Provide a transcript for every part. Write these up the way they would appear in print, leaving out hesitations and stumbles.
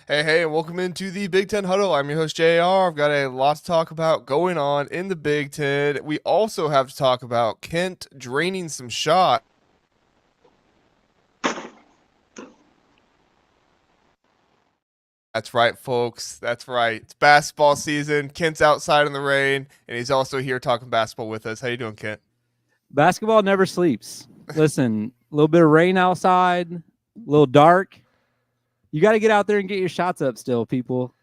Hey, and welcome into the Big Ten Huddle. I'm your host, JR. I've got a lot to talk about going on in the Big Ten. We also have to talk about Kent draining some shot. That's right, folks. That's right. It's basketball season. Kent's outside in the rain, and he's also here talking basketball with us. How you doing, Kent? Basketball never sleeps. Listen, a little bit of rain outside, a little dark. You got to get out there and get your shots up still, people.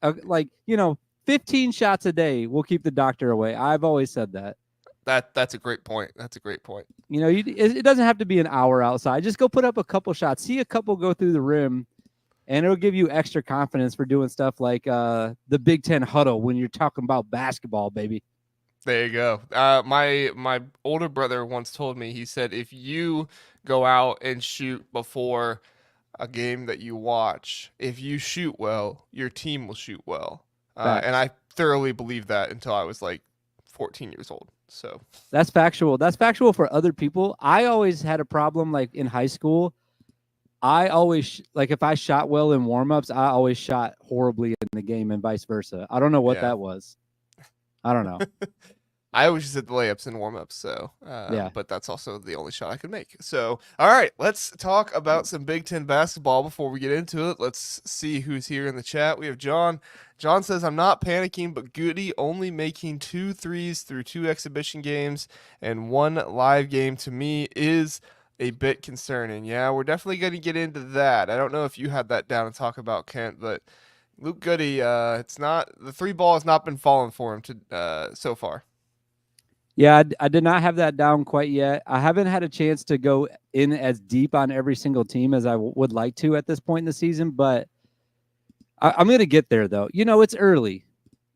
15 shots a day will keep the doctor away. I've always said that. That's a great point. That's a great point. It doesn't have to be an hour outside. Just go put up a couple shots. See a couple go through the rim, and it'll give you extra confidence for doing stuff like the Big Ten Huddle when you're talking about basketball, baby. There you go. My older brother once told me, he said, if you go out and shoot before a game that you watch, if you shoot well, your team will shoot well. And Facts. I thoroughly believed that until I was like 14 years old. So That's factual. That's factual for other people. I always had a problem like in high school. I always like if I shot well in warmups, I always shot horribly in the game and vice versa. I don't know what yeah, that was. I don't know. I always just hit the layups and warm-ups. So, Yeah. but that's also the only shot I could make. So, all right, let's talk about some Big Ten basketball before we get into it. Let's see who's here in the chat. We have John. John says, I'm not panicking, but Goody only making 2 threes through 2 exhibition games and 1 live game to me is a bit concerning. Yeah, we're definitely going to get into that. I don't know if you had that down and talk about Kent, but Luke Goody, it's not the 3 ball has not been falling for him to so far. Yeah, I did not have that down quite yet. I haven't had a chance to go in as deep on every single team as I would like to at this point in the season, but I'm going to get there, though. It's early.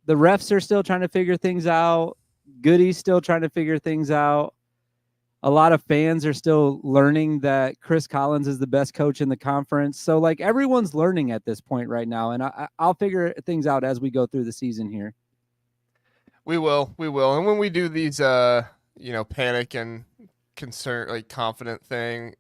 The refs are still trying to figure things out. Goody's still trying to figure things out. A lot of fans are still learning that Chris Collins is the best coach in the conference. So, like, everyone's learning at this point right now, and I'll figure things out as we go through the season here. We will, and when we do these, panic and concern, like confident thing,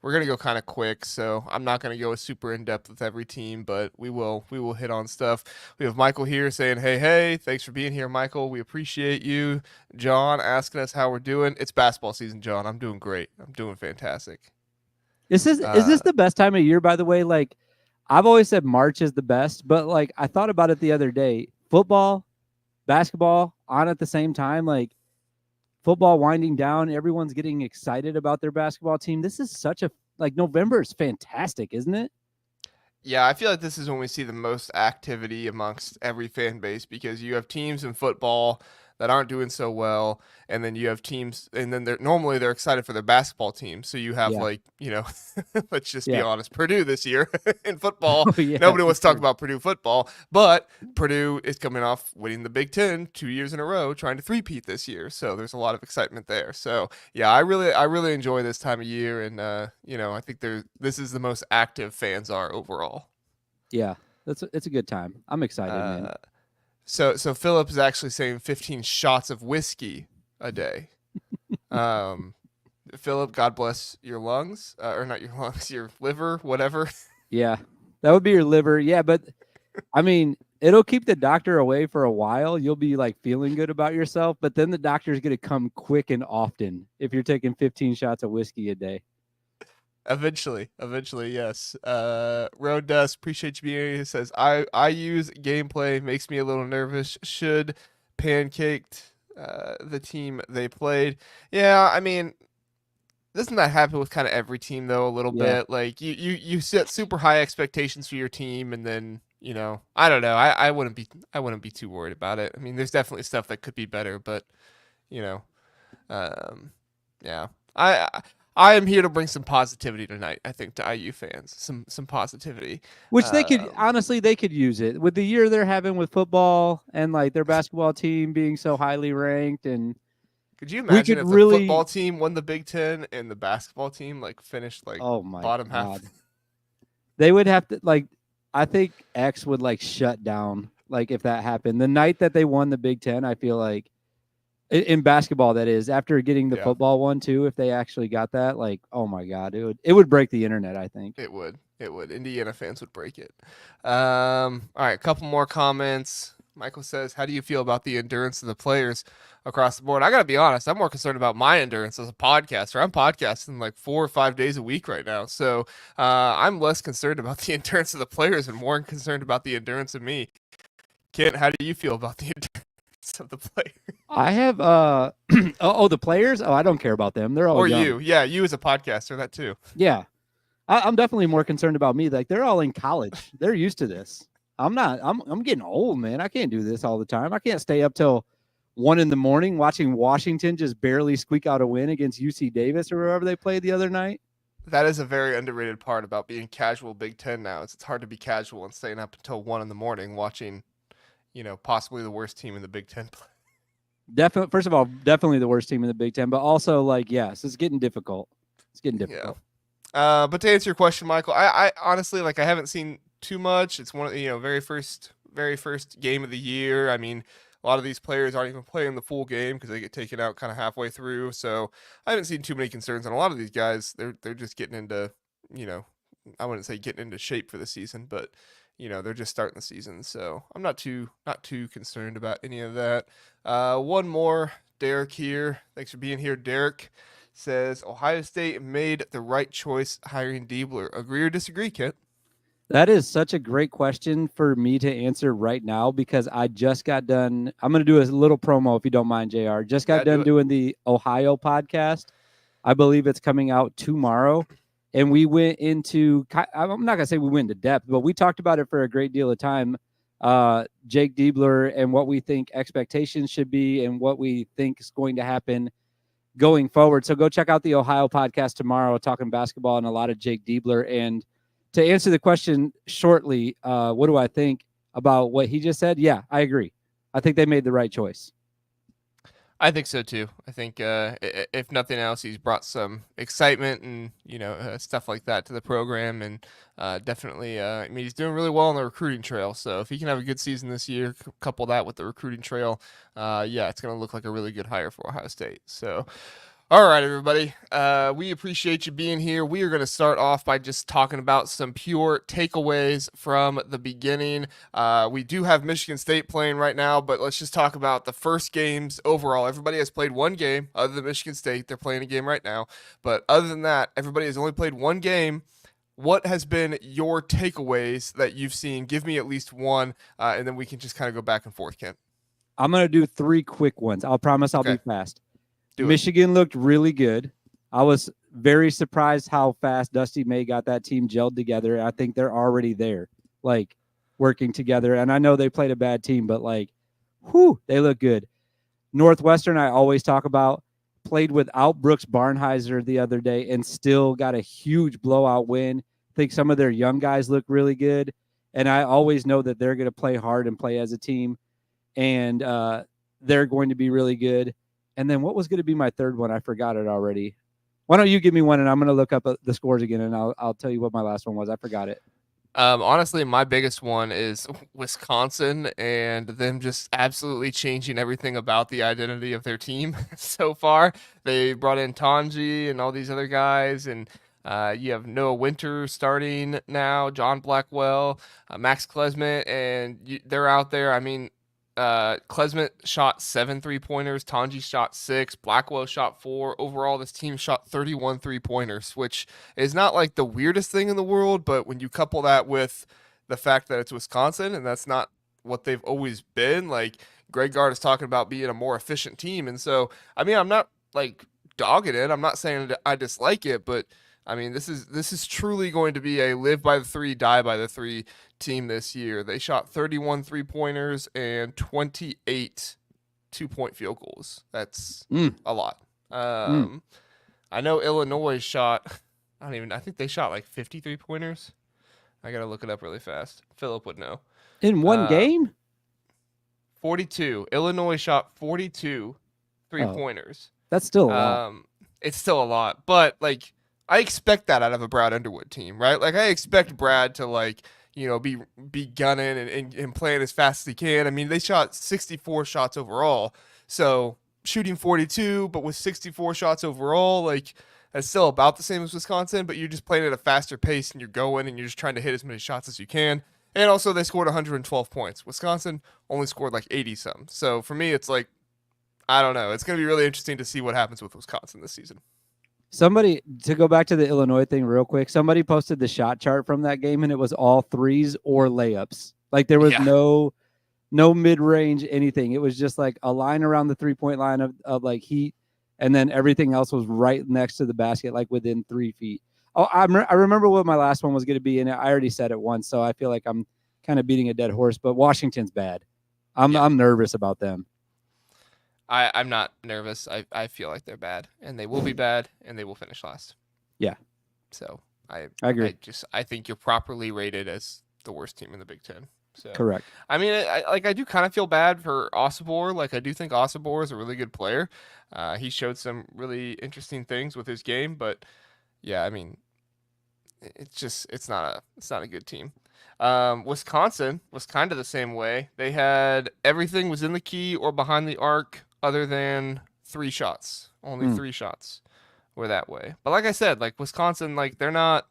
we're gonna go kind of quick. So I'm not gonna go super in depth with every team, but we will hit on stuff. We have Michael here saying, hey, thanks for being here, Michael. We appreciate you. John asking us how we're doing. It's basketball season, John. I'm doing great. I'm doing fantastic. Is this the best time of year, by the way? Like, I've always said March is the best, but like I thought about it the other day. Football, basketball on at the same time, like football winding down, everyone's getting excited about their basketball team. This is such a like November is fantastic, isn't it? Yeah, I feel like this is when we see the most activity amongst every fan base because you have teams in football that aren't doing so well, and then you have teams, and then they're excited for their basketball team. So you have Yeah. let's just be Yeah. honest, Purdue this year in football. Oh, yeah, Nobody for wants to talk sure. about Purdue football, but Purdue is coming off winning the Big Ten 2 years in a row, trying to three-peat this year. So there's a lot of excitement there. So yeah, I really enjoy this time of year, and I think this is the most active fans are overall. Yeah. It's a good time. I'm excited, man. Uh, so Philip is actually saying 15 shots of whiskey a day. Um, Philip, God bless your lungs, or not your lungs, your liver, whatever. Yeah. That would be your liver. Yeah, but I mean, it'll keep the doctor away for a while. You'll be like feeling good about yourself, but then the doctor's going to come quick and often if you're taking 15 shots of whiskey a day. Eventually, yes. Road Dust, appreciate you being here. He says, I use gameplay, makes me a little nervous. Should pancaked the team they played. Yeah, I mean, doesn't that happen with kind of every team though a little Yeah. bit? Like you set super high expectations for your team, and then I don't know. I wouldn't be too worried about it. I mean, there's definitely stuff that could be better, but you know, um, yeah. I am here to bring some positivity tonight. I think to IU fans, some positivity. Which they could Um, honestly they could use it with the year they're having with football and like their basketball team being so highly ranked, and could you we imagine could if the football really. team won the Big Ten and the basketball team like finished like Oh my bottom half? god. They would have to like I think X would like shut down like if that happened. The night that they won the Big Ten, I feel like In basketball, that is, after getting the Yeah, football one too, if they actually got that, like, oh my God, it would break the internet, I think. it would. It would. Indiana fans would break it. All right, a couple more comments. Michael says, "How do you feel about the endurance of the players across the board?" I gotta be honest. I'm more concerned about my endurance as a podcaster. I'm podcasting like 4 or 5 days a week right now, so I'm less concerned about the endurance of the players and more concerned about the endurance of me. Kent, how do you feel about the endurance of the players? I have the players. Oh, I don't care about them. They're all Or young. you? Yeah, you as a podcaster, that too. Yeah, I'm definitely more concerned about me. Like they're all in college. They're used to this. I'm not. I'm getting old, man. I can't do this all the time. I can't stay up till 1 a.m. watching Washington just barely squeak out a win against UC Davis or wherever they played the other night. That is a very underrated part about being casual Big Ten now. It's hard to be casual and staying up until 1 in the morning watching, possibly the worst team in the Big Ten play. Definitely. First of all, definitely the worst team in the Big Ten, but also like, yes, it's getting difficult. It's getting difficult. Yeah. But to answer your question, Michael, I honestly I haven't seen too much. It's one of the very first game of the year. I mean, a lot of these players aren't even playing the full game because they get taken out kind of halfway through. So I haven't seen too many concerns. And a lot of these guys, they're just getting into, I wouldn't say getting into shape for the season, but they're just starting the season. So I'm not too concerned about any of that. One more, Derek here. Thanks for being here, Derek. Says Ohio State made the right choice hiring Diebler. Agree or disagree, Kent? That is such a great question for me to answer right now because I just got done. I'm going to do a little promo if you don't mind, JR. Just got done doing the Ohio podcast. I believe it's coming out tomorrow. And we went into, I'm not going to say we went into depth, but we talked about it for a great deal of time. Jake Diebler and what we think expectations should be and what we think is going to happen going forward. So go check out the Ohio podcast tomorrow, talking basketball and a lot of Jake Diebler. And to answer the question shortly, what do I think about what he just said? Yeah, I agree. I think they made the right choice. I think so too. I think if nothing else, he's brought some excitement and stuff like that to the program, and definitely, I mean, he's doing really well on the recruiting trail. So if he can have a good season this year, couple that with the recruiting trail, it's going to look like a really good hire for Ohio State. So. All right, everybody. We appreciate you being here. We are going to start off by just talking about some pure takeaways from the beginning. We do have Michigan State playing right now, but let's just talk about the first games overall. Everybody has played one game other than Michigan State. They're playing a game right now. But other than that, everybody has only played one game. What has been your takeaways that you've seen? Give me at least one, and then we can just kind of go back and forth, Kent. I'm going to do 3 quick ones. I'll promise I'll be fast. Michigan looked really good. I was very surprised how fast Dusty May got that team gelled together. I think they're already there, like working together. And I know they played a bad team, but they look good. Northwestern, I always talk about, played without Brooks Barnheiser the other day and still got a huge blowout win. I think some of their young guys look really good. And I always know that they're going to play hard and play as a team. And they're going to be really good. And then what was going to be my third one? I forgot it already. Why don't you give me one, and I'm going to look up the scores again, and I'll tell you what my last one was. I forgot it. Honestly, my biggest one is Wisconsin and them just absolutely changing everything about the identity of their team so far. They brought in Tanji and all these other guys, and you have Noah Winter starting now, John Blackwell, Max Klesmit, and they're out there. I mean, Klesmit shot 7 3-pointers. Tanji shot 6. Blackwell shot 4. Overall, this team shot 31 3-pointers, which is not like the weirdest thing in the world. But when you couple that with the fact that it's Wisconsin and that's not what they've always been, like Greg Gard is talking about being a more efficient team. And so, I mean, I'm not dogging it. I'm not saying I dislike it, but I mean, this is truly going to be a live by the 3, die by the 3 team this year. They shot 31 3-pointers and 28 2-point field goals. That's a lot. I know Illinois shot, I think they shot 50 3-pointers. I got to look it up really fast. Philip would know. In one game? 42. Illinois shot 42 3-pointers. That's still a lot. It's still a lot, but I expect that out of a Brad Underwood team, right? I expect Brad to be gunning and playing as fast as he can. I mean, they shot 64 shots overall, so shooting 42, but with 64 shots overall. Like, that's still about the same as Wisconsin, but you're just playing at a faster pace and you're going and you're just trying to hit as many shots as you can. And also, they scored 112 points. Wisconsin only scored like 80 some. So for me, it's like, I don't know. It's going to be really interesting to see what happens with Wisconsin this season. Somebody, to go back to the Illinois thing real quick, somebody posted the shot chart from that game, and it was all threes or layups. Like, there was no mid-range anything. It was just like a line around the three-point line of like Heat, and then everything else was right next to the basket, like within 3 feet. Oh, I remember what my last one was going to be, and I already said it once, so I feel like I'm kind of beating a dead horse, but Washington's bad. I'm nervous about them. I'm not nervous. I feel like they're bad, and they will be bad, and they will finish last. Yeah. So I agree. I think you're properly rated as the worst team in the Big Ten. So correct. I mean, I do kind of feel bad for Osibor. Like, I do think Osibor is a really good player. He showed some really interesting things with his game, but yeah, I mean, it's not a good team. Wisconsin was kind of the same way. They had everything was in the key or behind the arc other than 3 shots. Only 3 shots were that way. But like I said, like Wisconsin, like they're not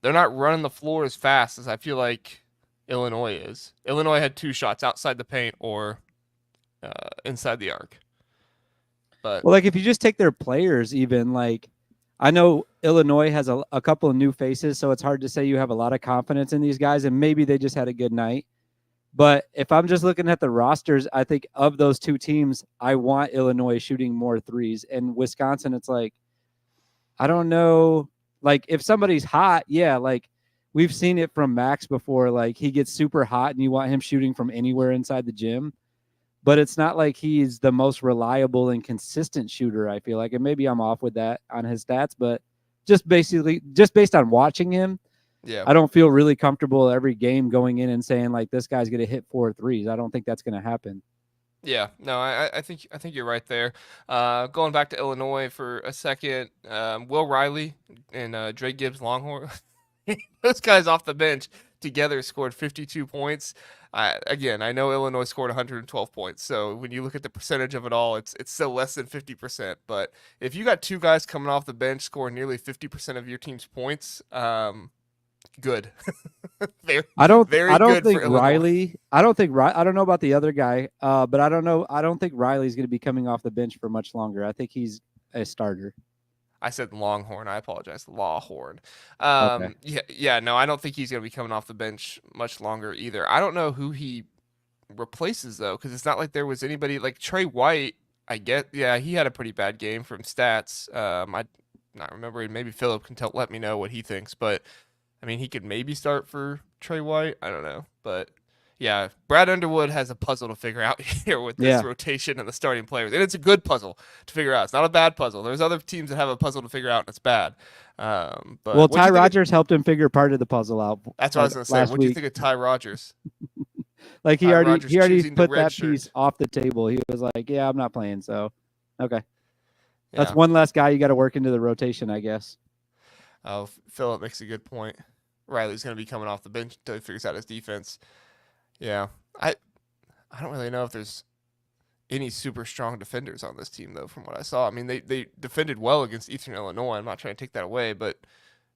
running the floor as fast as I feel like Illinois is. Illinois had 2 shots outside the paint or inside the arc. But well, like if you just take their players, even like I know Illinois has a couple of new faces, so it's hard to say you have a lot of confidence in these guys, and maybe they just had a good night. But if I'm just looking at the rosters, I think of those 2 teams, I want Illinois shooting more threes. And Wisconsin, it's like, I don't know. Like, if somebody's hot, yeah, like we've seen it from Max before. Like, he gets super hot and you want him shooting from anywhere inside the gym. But it's not like he's the most reliable and consistent shooter, I feel like. And maybe I'm off with that on his stats, but just based on watching him, yeah, I don't feel really comfortable every game going in and saying like this guy's going to hit 4 threes. I don't think that's going to happen. Yeah, no, I think you're right there. Going back to Illinois for a second, Will Riley and Dre Gibbs Longhorn, those guys off the bench together scored 52 points. Again, I know Illinois scored 112 points, so when you look at the percentage of it all, it's still less than 50%. But if you got 2 guys coming off the bench scoring nearly 50% of your team's points, good. I don't good think for Riley. I don't know about the other guy, but I don't think Riley's going to be coming off the bench for much longer. I think he's a starter. I said Longhorn. I apologize. Lawhorn. Okay. Yeah. No, I don't think he's going to be coming off the bench much longer either. I don't know who he replaces though, because it's not like there was anybody like Trey White. I get. Yeah, he had a pretty bad game from stats. I not remembering. Maybe Philip can let me know what he thinks, but. I mean, he could maybe start for Trey White. I don't know. But, yeah, Brad Underwood has a puzzle to figure out here with this rotation and the starting players. And it's a good puzzle to figure out. It's not a bad puzzle. There's other teams that have a puzzle to figure out, and it's bad. But Ty Rodgers helped him figure part of the puzzle out. That's what I was going to say. What do you think of Ty Rodgers? Like he already put that piece off the table. He was like, yeah, I'm not playing. So, okay. Yeah. That's one less guy you got to work into the rotation, I guess. Oh, Philip makes a good point. Riley's going to be coming off the bench until he figures out his defense. Yeah. I don't really know if there's any super strong defenders on this team, though, from what I saw. I mean, they defended well against Eastern Illinois. I'm not trying to take that away, but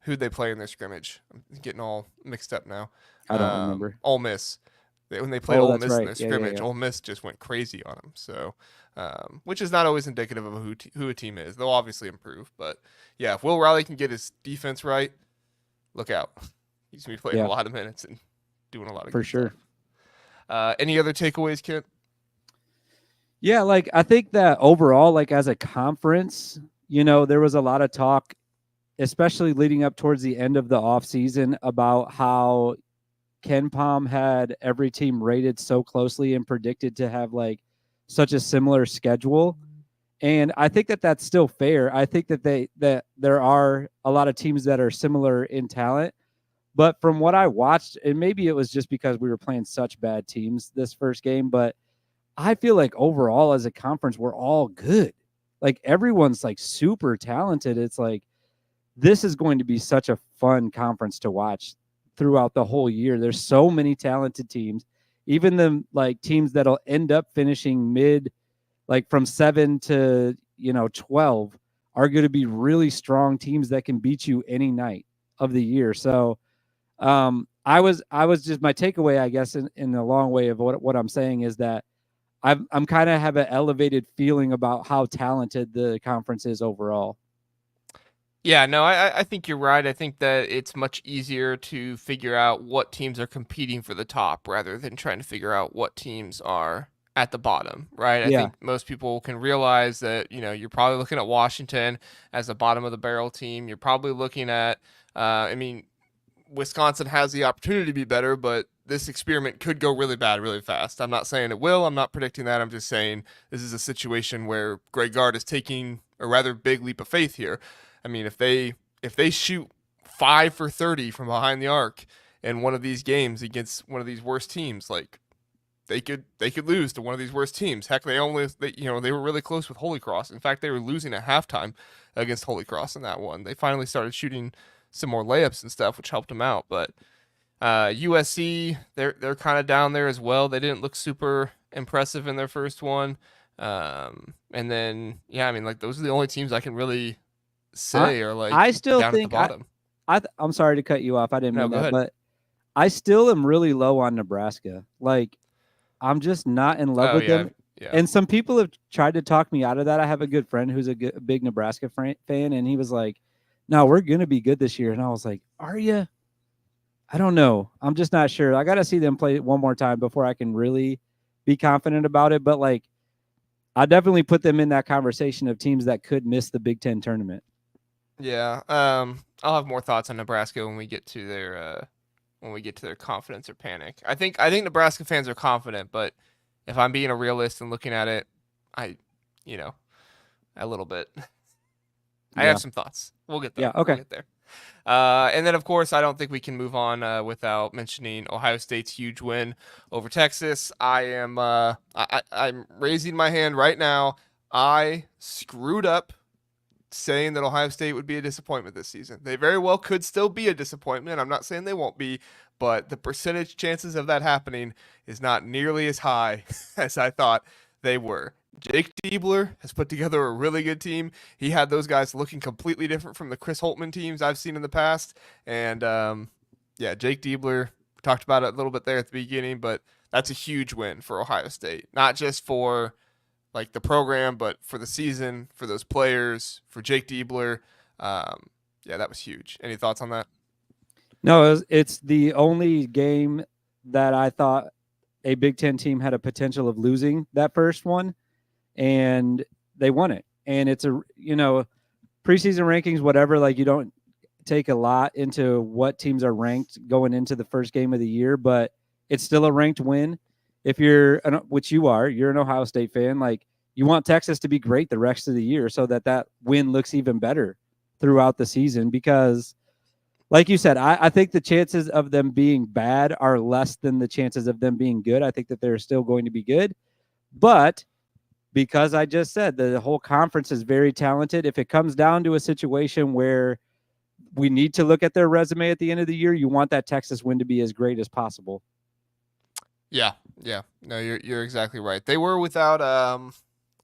who'd they play in their scrimmage? I'm getting all mixed up now. I don't remember. Ole Miss. When they played Ole Miss in their scrimmage, yeah. Ole Miss just went crazy on them. So, which is not always indicative of who a team is. They'll obviously improve, but yeah, if Will Riley can get his defense right, look out. He's gonna be playing a lot of minutes and doing a lot of for sure. Stuff. Any other takeaways, Kent? Yeah, like I think that overall, like as a conference, there was a lot of talk, especially leading up towards the end of the offseason, about how KenPom had every team rated so closely and predicted to have like such a similar schedule. And I think that that's still fair. I think that there are a lot of teams that are similar in talent, but from what I watched, and maybe it was just because we were playing such bad teams this first game, but I feel like overall as a conference, we're all good. Like everyone's like super talented. It's like, this is going to be such a fun conference to watch throughout the whole year. There's so many talented teams, even the like teams that'll end up finishing mid like from 7 to 12 are going to be really strong teams that can beat you any night of the year. So I was just my takeaway, I guess, in the long way of what I'm saying is that I'm kind of have an elevated feeling about how talented the conference is overall. Yeah, no, I think you're right. I think that it's much easier to figure out what teams are competing for the top rather than trying to figure out what teams are at the bottom, right? I Yeah. think most people can realize that, you're probably looking at Washington as a bottom of the barrel team. You're probably looking at, I mean, Wisconsin has the opportunity to be better, but this experiment could go really bad really fast. I'm not saying it will. I'm not predicting that. I'm just saying this is a situation where Greg Gard is taking a rather big leap of faith here. I mean, if they shoot 5 for 30 from behind the arc in one of these games against one of these worst teams, like they could lose to one of these worst teams. Heck, they were really close with Holy Cross. In fact, they were losing at halftime against Holy Cross in that one. They finally started shooting some more layups and stuff, which helped them out. But USC, they're kind of down there as well. They didn't look super impressive in their first one. And then yeah, I mean, like those are the only teams I can really I say are like I still down at the think bottom. I'm sorry to cut you off. I didn't No, mean go that, ahead. but I still am really low on Nebraska. Like I'm just not in love Oh with yeah, them. yeah. And some people have tried to talk me out of that. I have a good friend who's a big Nebraska fan, and he was like, "No, we're going to be good this year." And I was like, "Are you?" I don't know. I'm just not sure. I got to see them play one more time before I can really be confident about it. But like, I definitely put them in that conversation of teams that could miss the Big Ten tournament. Yeah. I'll have more thoughts on Nebraska when we get to their confidence or panic. I think Nebraska fans are confident, but if I'm being a realist and looking at it, I you know, a little bit. I have Yeah. some thoughts. We'll get Yeah. there. We'll Okay. get there. And then, of course, I don't think we can move on without mentioning Ohio State's huge win over Texas. I'm raising my hand right now. I screwed up saying that Ohio State would be a disappointment this season. They very well could still be a disappointment. I'm not saying they won't be, but the percentage chances of that happening is not nearly as high as I thought they were. Jake Diebler has put together a really good team. He had those guys looking completely different from the Chris Holtman teams I've seen in the past. And yeah, Jake Diebler, we talked about it a little bit there at the beginning, but that's a huge win for Ohio State. Not just for like the program, but for the season, for those players, for Jake Diebler. Yeah, that was huge. Any thoughts on that? No, it's the only game that I thought a Big Ten team had a potential of losing that first one, and they won it. And it's preseason rankings, whatever. Like you don't take a lot into what teams are ranked going into the first game of the year, but it's still a ranked win. If which you are, you're an Ohio State fan. Like you want Texas to be great the rest of the year so that win looks even better throughout the season because like you said, I think the chances of them being bad are less than the chances of them being good. I think that they're still going to be good. But because I just said the whole conference is very talented, if it comes down to a situation where we need to look at their resume at the end of the year, you want that Texas win to be as great as possible. Yeah, yeah. No, you're exactly right. They were without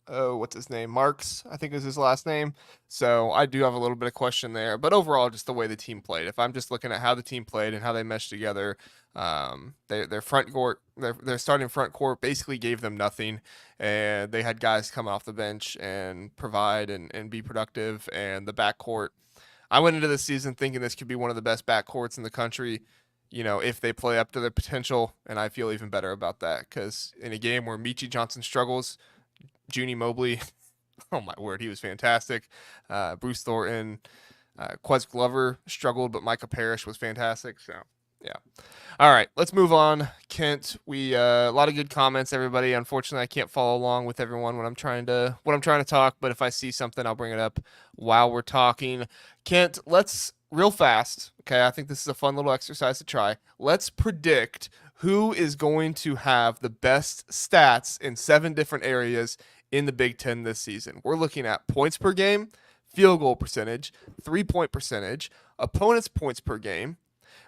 oh, what's his name? Marks, I think is his last name. So I do have a little bit of question there. But overall, just the way the team played. If I'm just looking at how the team played and how they meshed together, their front court, their starting front court basically gave them nothing, and they had guys come off the bench and provide and be productive. And the backcourt, I went into this season thinking this could be one of the best backcourts in the country. If they play up to their potential, and I feel even better about that because in a game where Michi Johnson struggles, Junie Mobley, oh my word, he was fantastic. Bruce Thornton, Quez Glover struggled, but Micah Parrish was fantastic. So yeah. All right, let's move on. Kent, we a lot of good comments, everybody. Unfortunately, I can't follow along with everyone when I'm trying to talk, but if I see something, I'll bring it up while we're talking. Kent, let's real fast. Okay, I think this is a fun little exercise to try. Let's predict who is going to have the best stats in 7 different areas in the Big Ten this season. We're looking at points per game, field goal percentage, 3-point percentage, opponents' points per game,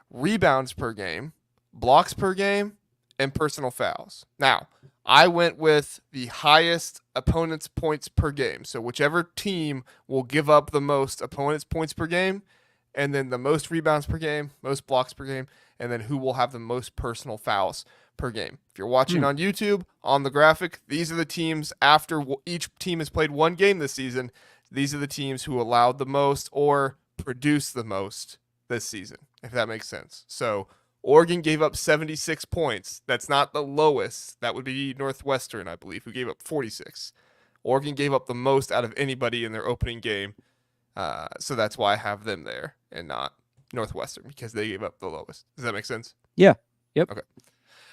rebounds per game, blocks per game, and personal fouls. Now, I went with the highest opponent's points per game. So whichever team will give up the most opponent's points per game, and then the most rebounds per game, most blocks per game, and then who will have the most personal fouls per game. If you're watching on YouTube, on the graphic, these are the teams after each team has played one game this season. These are the teams who allowed the most or produced the most this season, if that makes sense. So Oregon gave up 76 points. That's not the lowest. That would be Northwestern, I believe, who gave up 46. Oregon gave up the most out of anybody in their opening game. So that's why I have them there and not Northwestern, because they gave up the lowest. Does that make sense? Yeah. Yep. Okay.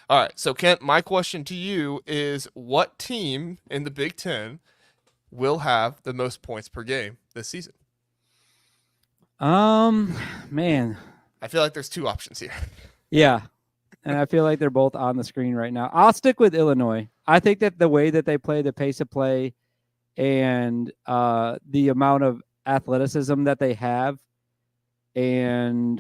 All right. So, Kent, my question to you is, what team in the Big Ten will have the most points per game this season? Man. I feel like there's two options here. Yeah. And I feel like they're both on the screen right now. I'll stick with Illinois. I think that the way that they play, the pace of play, and the amount of athleticism that they have, and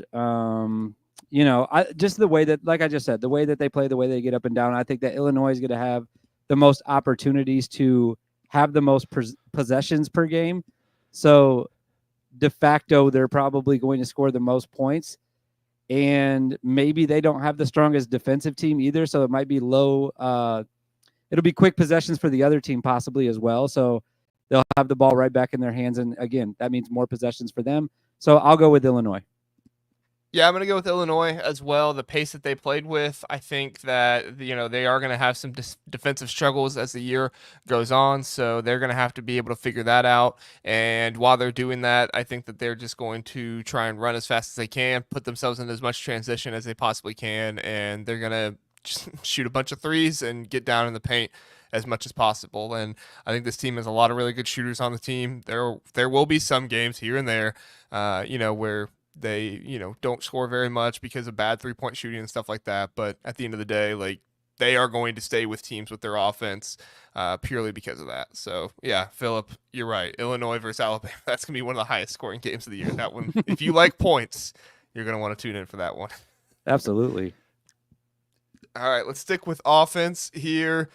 just the way that, like I just said, the way that they play, the way they get up and down, I think that Illinois is going to have the most opportunities to have the most possessions per game. So de facto, they're probably going to score the most points. And maybe they don't have the strongest defensive team either, so it might be low. It'll be quick possessions for the other team possibly as well. So they'll have the ball right back in their hands, and again, that means more possessions for them. So I'll go with Illinois. Yeah, I'm going to go with Illinois as well. The pace that they played with, I think that, they are going to have some defensive struggles as the year goes on. So they're going to have to be able to figure that out. And while they're doing that, I think that they're just going to try and run as fast as they can, put themselves in as much transition as they possibly can. And they're going to just shoot a bunch of threes and get down in the paint as much as possible. And I think this team has a lot of really good shooters on the team. There will be some games here and there, where they, don't score very much because of bad 3-point shooting and stuff like that. But at the end of the day, like, they are going to stay with teams with their offense purely because of that. So, yeah, Philip, you're right. Illinois versus Alabama, that's going to be one of the highest scoring games of the year. That one, if you like points, you're going to want to tune in for that one. Absolutely. All right, let's stick with offense here.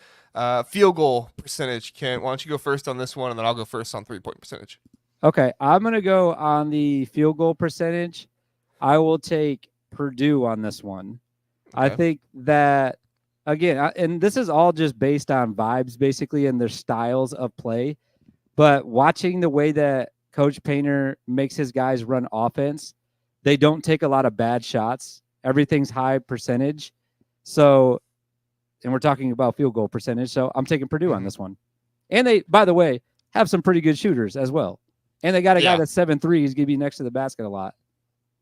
Field goal percentage. Kent, why don't you go first on this one, and then I'll go first on 3-point percentage. Okay, I'm going to go on the field goal percentage. I will take Purdue on this one. Okay. I think that, again, and this is all just based on vibes, basically, and their styles of play. But watching the way that Coach Painter makes his guys run offense, they don't take a lot of bad shots. Everything's high percentage. So, and we're talking about field goal percentage, so I'm taking Purdue on this one. And they, by the way, have some pretty good shooters as well. And they got a guy that's 7'3". He's going to be next to the basket a lot.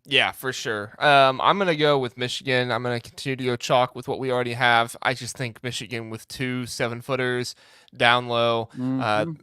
Yeah, for sure. I'm going to go with Michigan. I'm going to continue to go chalk with what we already have. I just think Michigan with 2 7-footers down low.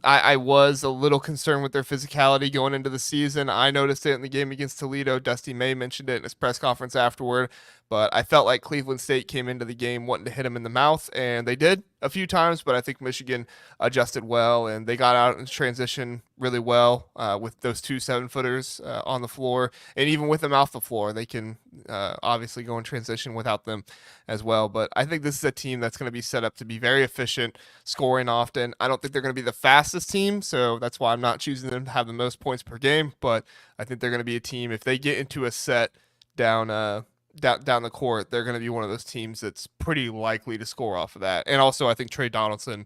I was a little concerned with their physicality going into the season. I noticed it in the game against Toledo. Dusty May mentioned it in his press conference afterward. But I felt like Cleveland State came into the game wanting to hit him in the mouth, and they did a few times, but I think Michigan adjusted well, and they got out in transition really well with those 2 7-footers on the floor. And even with them off the floor, they can obviously go in transition without them as well. But I think this is a team that's going to be set up to be very efficient, scoring often. I don't think they're going to be the fastest team, so that's why I'm not choosing them to have the most points per game. But I think they're going to be a team, if they get into a set down the court, they're going to be one of those teams that's pretty likely to score off of that. And also, I think Trey Donaldson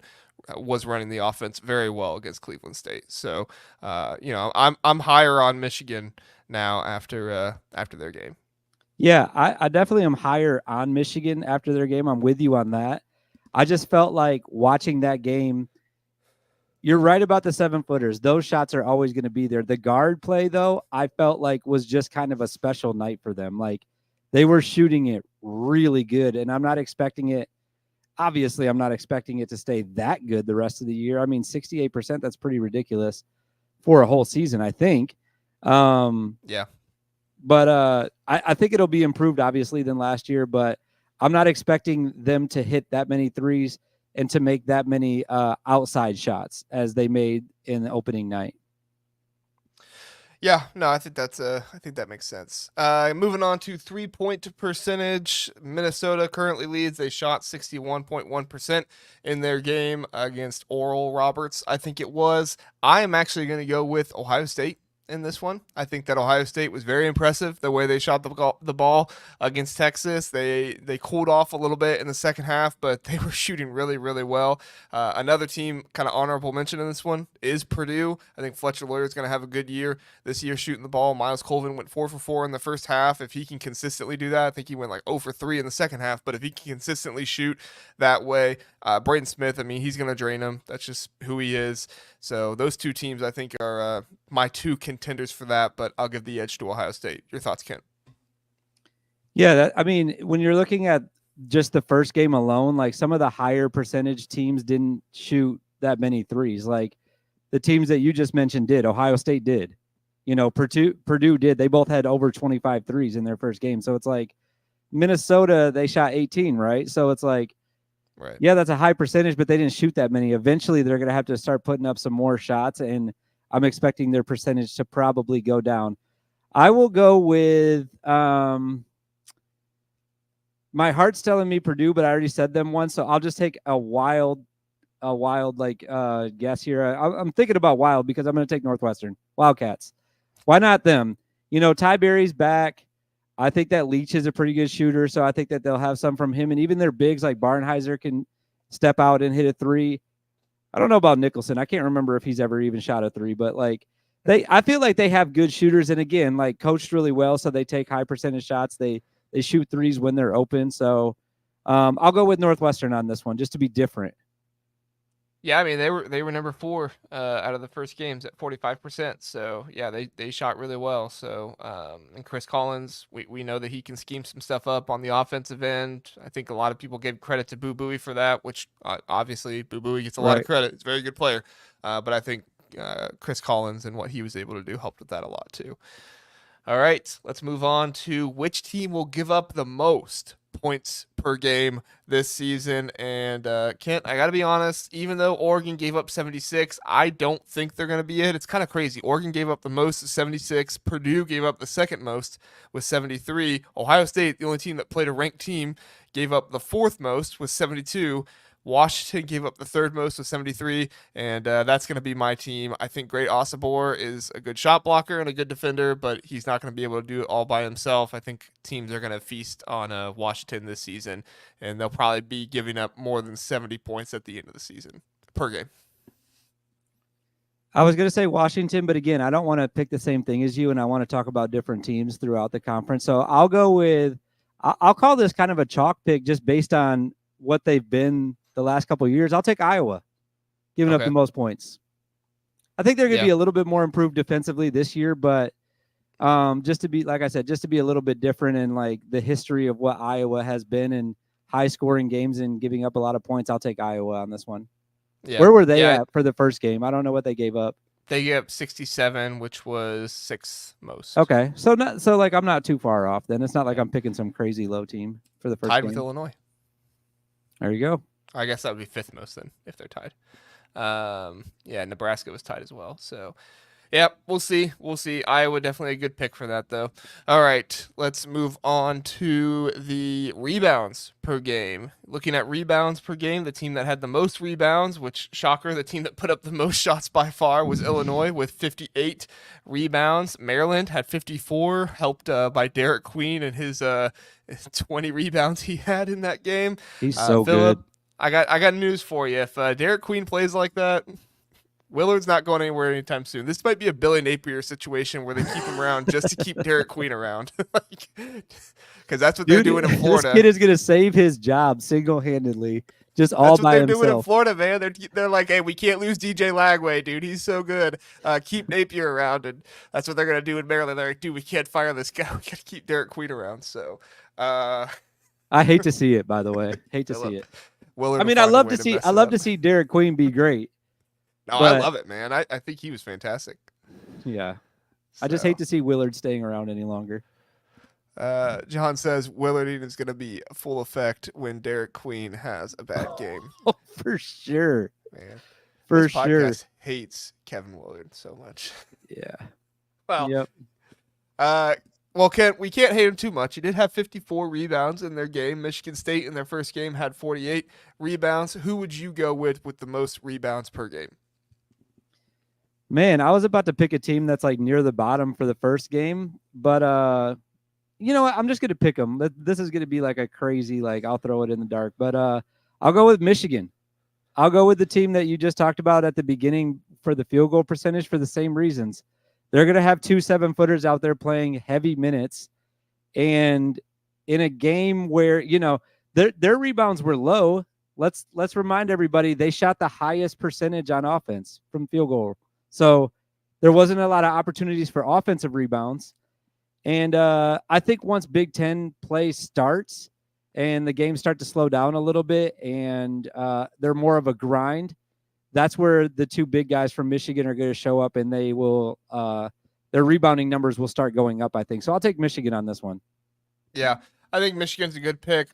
was running the offense very well against Cleveland State. So, I'm higher on Michigan now after their game. Yeah, I definitely am higher on Michigan after their game. I'm with you on that. I just felt like watching that game, you're right about the 7-footers. Those shots are always going to be there. The guard play, though, I felt like was just kind of a special night for them. Like, they were shooting it really good, and I'm not expecting it. Obviously, I'm not expecting it to stay that good the rest of the year. I mean, 68%, that's pretty ridiculous for a whole season, I think. Yeah. But I think it'll be improved, obviously, than last year, but I'm not expecting them to hit that many threes and to make that many outside shots as they made in the opening night. Yeah, no, I think that makes sense. Moving on to 3-point percentage, Minnesota currently leads. They shot 61.1% in their game against Oral Roberts, I think it was. I am actually going to go with Ohio State in this one. I think that Ohio State was very impressive the way they shot the ball against Texas. They cooled off a little bit in the second half, but they were shooting really, really well. Another team, kind of honorable mention in this one, is Purdue. I think Fletcher Loyer is going to have a good year this year shooting the ball. Miles Colvin went 4 for 4 in the first half. If he can consistently do that, I think he went like 0 for 3 in the second half. But if he can consistently shoot that way, Braden Smith, I mean, he's going to drain him. That's just who he is. So those two teams, I think, are my two contenders for that. But I'll give the edge to Ohio State. Your thoughts, Kent? Yeah, I mean, when you're looking at just the first game alone, like some of the higher percentage teams didn't shoot that many threes. Like the teams that you just mentioned did. Ohio State did. Purdue did. They both had over 25 threes in their first game. So it's like Minnesota, they shot 18, right? So it's like, right. Yeah, that's a high percentage, but they didn't shoot that many. Eventually, they're going to have to start putting up some more shots, and I'm expecting their percentage to probably go down. I will go with my heart's telling me Purdue, but I already said them once, so I'll just take a wild guess here. I'm thinking about wild because I'm going to take Northwestern Wildcats. Why not them? Ty Berry's back. I think that Leach is a pretty good shooter, so I think that they'll have some from him. And even their bigs like Barnheiser can step out and hit a three. I don't know about Nicholson. I can't remember if he's ever even shot a three, but I feel like they have good shooters. And again, like coached really well, so they take high percentage shots. They shoot threes when they're open. So I'll go with Northwestern on this one just to be different. Yeah, I mean they were number 4 out of the first games at 45%. So yeah, they shot really well. So and Chris Collins, we know that he can scheme some stuff up on the offensive end. I think a lot of people give credit to Boo Buie for that, which obviously Boo Buie gets a lot of credit. He's a very good player, but I think Chris Collins and what he was able to do helped with that a lot too. All right, let's move on to which team will give up the most points per game this season. And Kent, I got to be honest, even though Oregon gave up 76, I don't think they're going to be it. It's kind of crazy. Oregon gave up the most at 76. Purdue gave up the second most with 73. Ohio State, the only team that played a ranked team, gave up the fourth most with 72. Washington gave up the third most with 73, and that's going to be my team. I think Great Osabor is a good shot blocker and a good defender, but he's not going to be able to do it all by himself. I think teams are going to feast on Washington this season, and they'll probably be giving up more than 70 points at the end of the season per game. I was going to say Washington, but again, I don't want to pick the same thing as you, and I want to talk about different teams throughout the conference. So I'll go with I'll call this kind of a chalk pick just based on what they've been the last couple of years. I'll take Iowa, giving up the most points. I think they're going to be a little bit more improved defensively this year, but just to be, like I said, just to be a little bit different in like the history of what Iowa has been in high scoring games and giving up a lot of points, I'll take Iowa on this one. Yeah. Where were they at for the first game? I don't know what they gave up. They gave up 67, which was 6th most. Okay, so I'm not too far off. Then it's not like I'm picking some crazy low team for the first tied game. With Illinois. There you go. I guess that would be 5th most then if they're tied. Nebraska was tied as well. So, yeah, we'll see. Iowa definitely a good pick for that, though. All right, let's move on to the rebounds per game. Looking at rebounds per game, the team that had the most rebounds, which, shocker, the team that put up the most shots by far was Illinois with 58 rebounds. Maryland had 54, helped by Derek Queen and his 20 rebounds he had in that game. He's so good. I got news for you. If Derek Queen plays like that, Willard's not going anywhere anytime soon. This might be a Billy Napier situation where they keep him around just to keep Derek Queen around. Because that's what they're doing in Florida. This kid is going to save his job single-handedly, just all by himself. That's what they're doing in Florida, man. They're like, hey, we can't lose DJ Lagway, dude. He's so good. Keep Napier around. And that's what they're going to do in Maryland. They're like, dude, we can't fire this guy. We got to keep Derek Queen around. So I hate to see it, by the way. Hate to see it. Willard, I mean, I love to see Derek Queen be great. No, I love it, man. I think he was fantastic. Yeah. So. I just hate to see Willard staying around any longer. John says Willard is going to be full effect when Derek Queen has a bad game. Oh, for sure. Man. For this sure. Podcast hates Kevin Willard so much. Yeah. Well, Yep. well, we can't hate him too much. He did have 54 rebounds in their game. Michigan State in their first game had 48 rebounds. Who would you go with the most rebounds per game? Man, I was about to pick a team that's like near the bottom for the first game, but you know what? I'm just gonna pick them. This is gonna be like a crazy, like I'll throw it in the dark, but I'll go with Michigan. I'll go with the team that you just talked about at the beginning for the field goal percentage for the same reasons. They're gonna have 2 7-footers out there playing heavy minutes, and in a game where their rebounds were low. Let's remind everybody they shot the highest percentage on offense from field goal. So there wasn't a lot of opportunities for offensive rebounds. And I think once Big Ten play starts and the games start to slow down a little bit and they're more of a grind, that's where the two big guys from Michigan are going to show up, and they will their rebounding numbers will start going up, I think. So I'll take Michigan on this one. Yeah, I think Michigan's a good pick.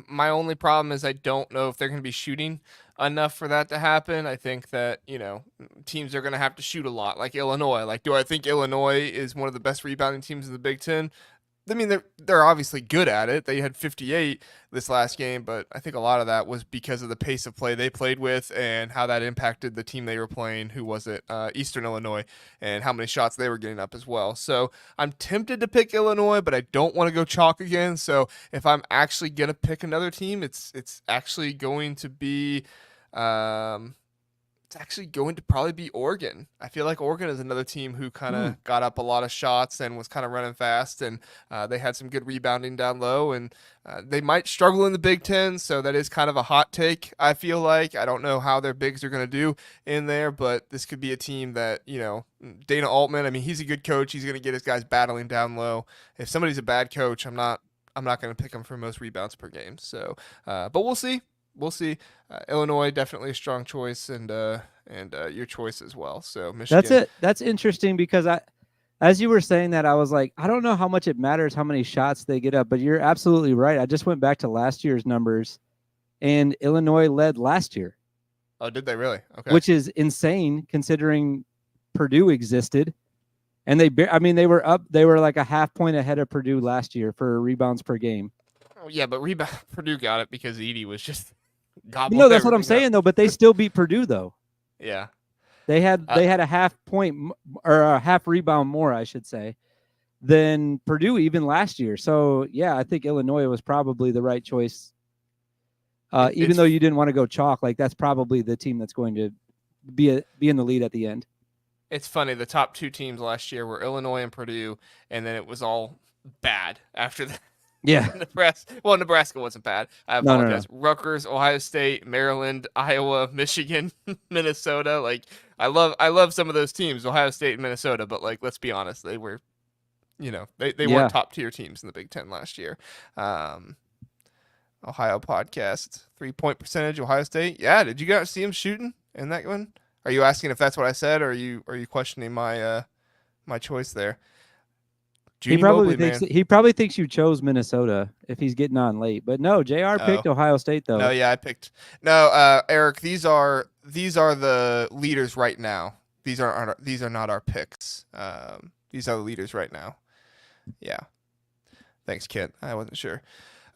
My only problem is I don't know if they're going to be shooting enough for that to happen. I think that, teams are going to have to shoot a lot, like Illinois. Like, do I think Illinois is one of the best rebounding teams in the Big Ten? I mean, they're obviously good at it. They had 58 this last game, but I think a lot of that was because of the pace of play they played with and how that impacted the team they were playing. Who was it? Eastern Illinois, and how many shots they were getting up as well. So I'm tempted to pick Illinois, but I don't want to go chalk again. So if I'm actually gonna pick another team, it's actually going to be. It's actually going to probably be Oregon. I feel like Oregon is another team who kind of got up a lot of shots and was kind of running fast, and they had some good rebounding down low, and they might struggle in the Big Ten, so that is kind of a hot take, I feel like. I don't know how their bigs are going to do in there, but this could be a team that, Dana Altman, I mean, he's a good coach. He's going to get his guys battling down low. If somebody's a bad coach, I'm not going to pick them for most rebounds per game. So, but we'll see. We'll see. Illinois definitely a strong choice, and your choice as well. So Michigan. That's it. That's interesting because as you were saying that, I was like, I don't know how much it matters how many shots they get up, but you're absolutely right. I just went back to last year's numbers, and Illinois led last year. Oh, did they really? Okay. Which is insane considering Purdue existed, and they were up. They were like a half point ahead of Purdue last year for rebounds per game. Oh yeah, but Purdue got it because Edey was just. No, that's what I'm saying though. But they still beat Purdue though. Yeah, they had a half point or a half rebound more, I should say, than Purdue even last year. So yeah, I think Illinois was probably the right choice. Even though you didn't want to go chalk, like that's probably the team that's going to be in the lead at the end. It's funny. The top two teams last year were Illinois and Purdue, and then it was all bad after that. Yeah. Nebraska wasn't bad. I apologize. No. Rutgers, Ohio State, Maryland, Iowa, Michigan, Minnesota. Like I love some of those teams, Ohio State and Minnesota, but like let's be honest, they were they weren't top tier teams in the Big Ten last year. Ohio podcast, 3-point percentage, Ohio State. Yeah, did you guys see him shooting in that one? Are you asking if that's what I said, or are you questioning my my choice there? He probably thinks you chose Minnesota if he's getting on late. But no, JR picked Ohio State though. No, yeah, I picked. No, Eric, these are the leaders right now. These are not our picks. These are the leaders right now. Yeah. Thanks, Kent. I wasn't sure.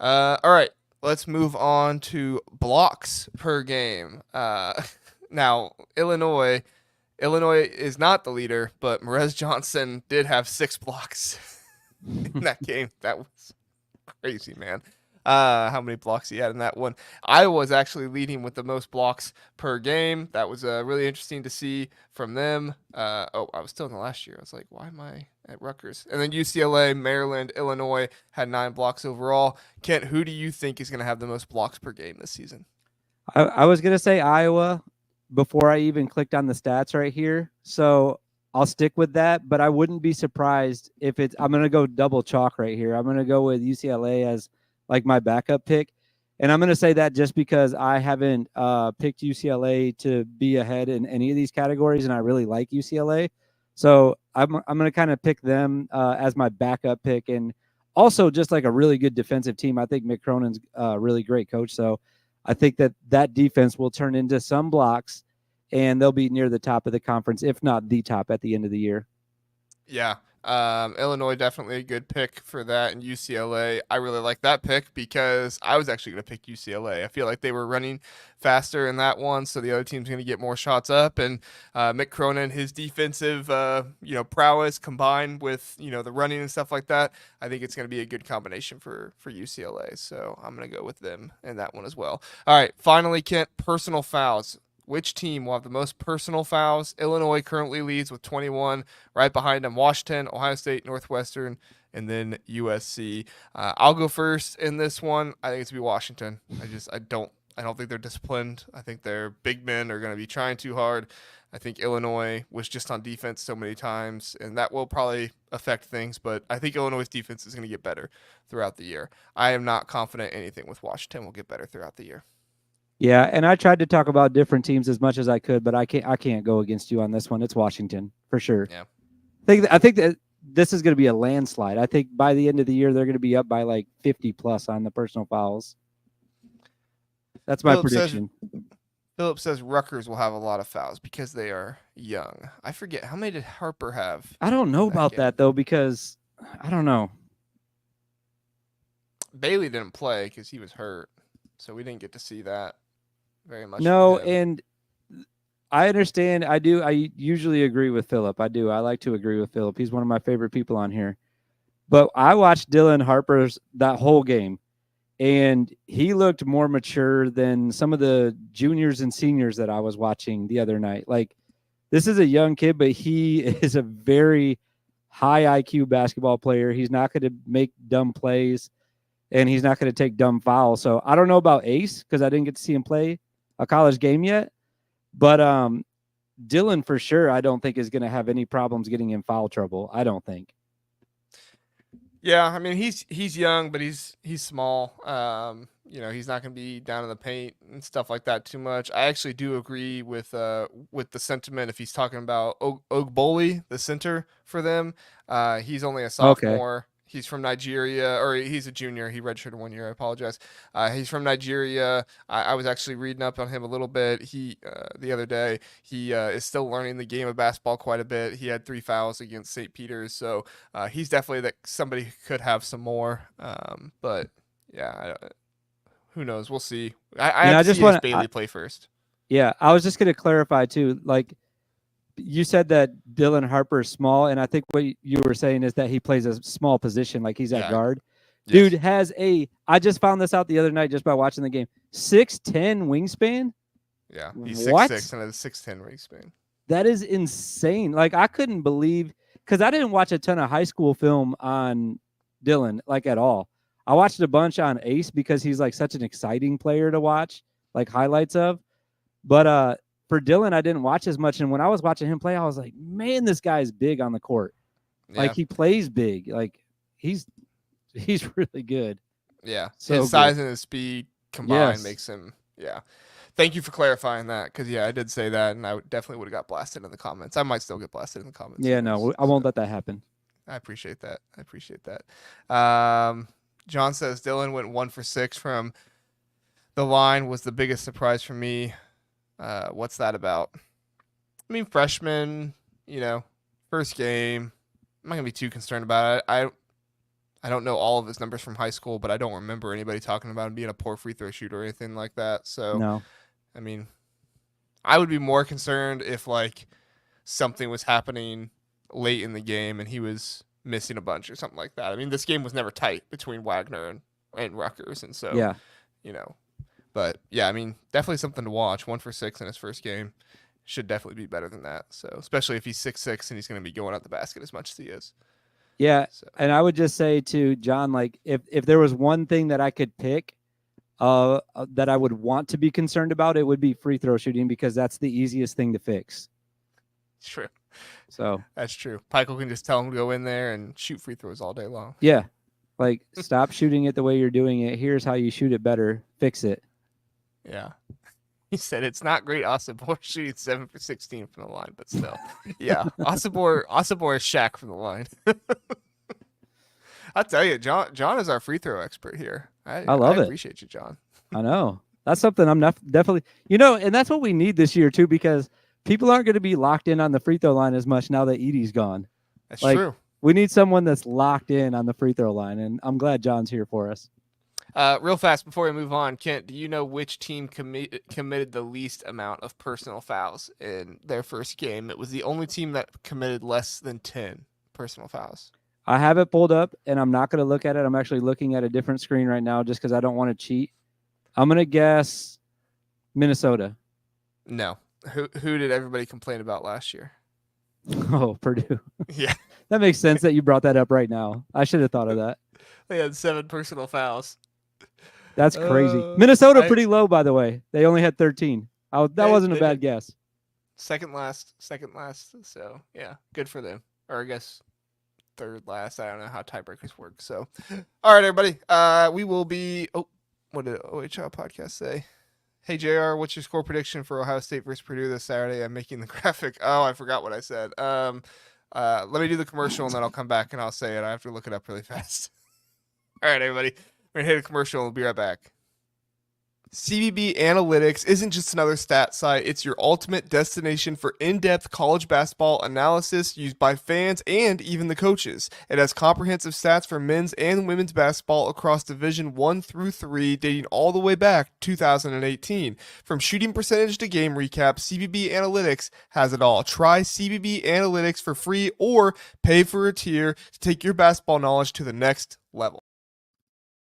All right, let's move on to blocks per game. Now, Illinois is not the leader, but Merez Johnson did have 6 blocks in that game. That was crazy, man. How many blocks he had in that one. Iowa was actually leading with the most blocks per game. That was really interesting to see from them. I was still in the last year. I was like, why am I at Rutgers? And then UCLA, Maryland, Illinois had 9 blocks overall. Kent, who do you think is going to have the most blocks per game this season? I was going to say Iowa before I even clicked on the stats right here. So I'll stick with that, but I wouldn't be surprised if I'm going to go double chalk right here. I'm going to go with UCLA as like my backup pick. And I'm going to say that just because I haven't picked UCLA to be ahead in any of these categories, and I really like UCLA. So I'm going to kind of pick them as my backup pick, and also just like a really good defensive team. I think Mick Cronin's a really great coach. So I think that defense will turn into some blocks, and they'll be near the top of the conference, if not the top at the end of the year. Yeah. Illinois definitely a good pick for that, and UCLA. I really like that pick because I was actually going to pick UCLA. I feel like they were running faster in that one, so the other team's going to get more shots up. And Mick Cronin, his defensive prowess combined with the running and stuff like that, I think it's going to be a good combination for UCLA. So I'm going to go with them in that one as well. All right, finally, Kent, personal fouls. Which team will have the most personal fouls? Illinois currently leads with 21. Right behind them, Washington, Ohio State, Northwestern, and then USC. I'll go first in this one. I think it's gonna be Washington. I don't think they're disciplined. I think their big men are going to be trying too hard. I think Illinois was just on defense so many times, and that will probably affect things. But I think Illinois' defense is going to get better throughout the year. I am not confident anything with Washington will get better throughout the year. Yeah, and I tried to talk about different teams as much as I could, but I can't go against you on this one. It's Washington for sure. Yeah. I think that this is going to be a landslide. I think by the end of the year they're going to be up by like 50 plus on the personal fouls. That's my prediction. Philip says Rutgers will have a lot of fouls because they are young. I forget, how many did Harper have? I don't know about that though, because I don't know. Bailey didn't play because he was hurt, so we didn't get to see that very much. No, and I understand. I do. I usually agree with Philip. I do. I like to agree with Philip. He's one of my favorite people on here. But I watched Dylan Harper's that whole game, and he looked more mature than some of the juniors and seniors that I was watching the other night. Like, this is a young kid, but he is a very high IQ basketball player. He's not going to make dumb plays, and he's not going to take dumb fouls. So I don't know about Ace because I didn't get to see him play a college game yet. But Dylan, for sure, I don't think is going to have any problems getting in foul trouble. I don't think. Yeah, I mean he's young, but he's small. He's not going to be down in the paint and stuff like that too much. I actually do agree with the sentiment if he's talking about Ogboli, the center for them. He's only a sophomore. Okay. He's from Nigeria, or he's a junior. He redshirted 1 year. I apologize. He's from Nigeria. I was actually reading up on him a little bit. The other day, he is still learning the game of basketball quite a bit. He had 3 fouls against St. Peter's, so he's definitely somebody who could have some more. But yeah, who knows? We'll see. I have to see Bailey play first. Yeah, I was just going to clarify too. Like, you said that Dylan Harper is small, and I think what you were saying is that he plays a small position, like he's at guard. Yes. Dude has I just found this out the other night just by watching the game, 6'10" wingspan. Yeah, he's 6'6" and has a 6'10" wingspan. That is insane. Like, I couldn't believe, because I didn't watch a ton of high school film on Dylan, like, at all. I watched a bunch on Ace because he's like such an exciting player to watch, like highlights of. But for Dylan, I didn't watch as much. And when I was watching him play, I was like, man, this guy's big on the court. Yeah. Like, he plays big. Like, he's really good. Yeah. So his size and his speed combined makes him, Thank you for clarifying that, because, I did say that, and I definitely would have got blasted in the comments. I might still get blasted in the comments. Yeah, no, I won't let that happen. I appreciate that. John says Dylan went 1 for 6 from the line, was the biggest surprise for me. What's that about? I mean, freshman, first game. I'm not gonna be too concerned about it. I don't know all of his numbers from high school, but I don't remember anybody talking about him being a poor free throw shooter or anything like that. So, no. I mean, I would be more concerned if like something was happening late in the game and he was missing a bunch or something like that. I mean, this game was never tight between Wagner and Rutgers, and so But yeah, I mean, definitely something to watch. 1 for 6 in his first game should definitely be better than that. So, especially if he's 6'6" and he's going to be going at the basket as much as he is. Yeah, and I would just say to John, like, if there was one thing that I could pick that I would want to be concerned about, it would be free throw shooting, because that's the easiest thing to fix. True. So that's true. Pikel can just tell him to go in there and shoot free throws all day long. Yeah, like, stop shooting it the way you're doing it. Here's how you shoot it better. Fix it. Yeah. He said it's not great Osibor shooting 7 for 16 from the line, but still. Yeah. Osibor is Shaq from the line. I'll tell you, John is our free throw expert here. I love it. I appreciate you, John. I know. That's something I'm definitely, and that's what we need this year too, because people aren't going to be locked in on the free throw line as much now that Edie's gone. That's true. We need someone that's locked in on the free throw line, and I'm glad John's here for us. Real fast before we move on, Kent, do you know which team committed the least amount of personal fouls in their first game? It was the only team that committed less than 10 personal fouls. I have it pulled up, and I'm not going to look at it. I'm actually looking at a different screen right now just because I don't want to cheat. I'm going to guess Minnesota. No. Who did everybody complain about last year? Oh, Purdue. Yeah. That makes sense that you brought that up right now. I should have thought of that. They had 7 personal fouls. That's crazy. Minnesota, I- pretty low, by the way. They only had 13. That wasn't a they bad did. guess. Second last. So, yeah, good for them. Or I guess third last. I don't know how tiebreakers work. So, all right, everybody. We will be. Oh, what did OHL podcast say? Hey, JR, what's your score prediction for Ohio State versus Purdue this Saturday? I'm making the graphic. Oh, I forgot what I said. Let me do the commercial, and then I'll come back and I'll say it. I have to look it up really fast. All right, everybody. We're going to hit a commercial, and we'll be right back. CBB Analytics isn't just another stat site, it's your ultimate destination for in-depth college basketball analysis used by fans and even the coaches. It has comprehensive stats for men's and women's basketball across Division 1 through 3, dating all the way back to 2018. From shooting percentage to game recap, CBB Analytics has it all. Try CBB Analytics for free or pay for a tier to take your basketball knowledge to the next level.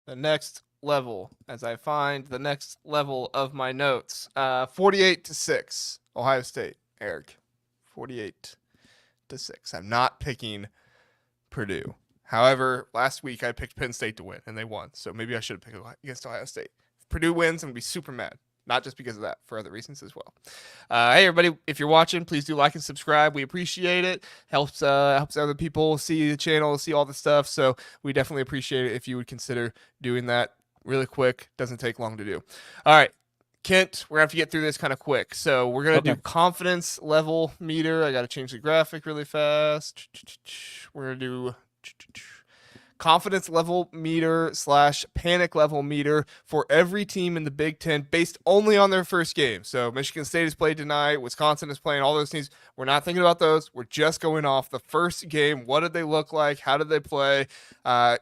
The next level, as I find the next level of my notes. 48-6, Ohio State. Eric, 48-6. I'm not picking Purdue. However, last week I picked Penn State to win, and they won. So maybe I should have picked against Ohio State. If Purdue wins, I'm going to be super mad. Not just because of that, for other reasons as well. Hey, everybody, if you're watching, please do like and subscribe. We appreciate it. Helps other people see the channel, see all the stuff. So we definitely appreciate it if you would consider doing that really quick. Doesn't take long to do. All right, Kent, we're going to have to get through this kind of quick. So we're going to do confidence level meter. I got to change the graphic really fast. We're going to do confidence level meter / panic level meter for every team in the Big Ten based only on their first game. So Michigan State has played tonight. Wisconsin is playing, all those teams. We're not thinking about those. We're just going off the first game. What did they look like? How did they play?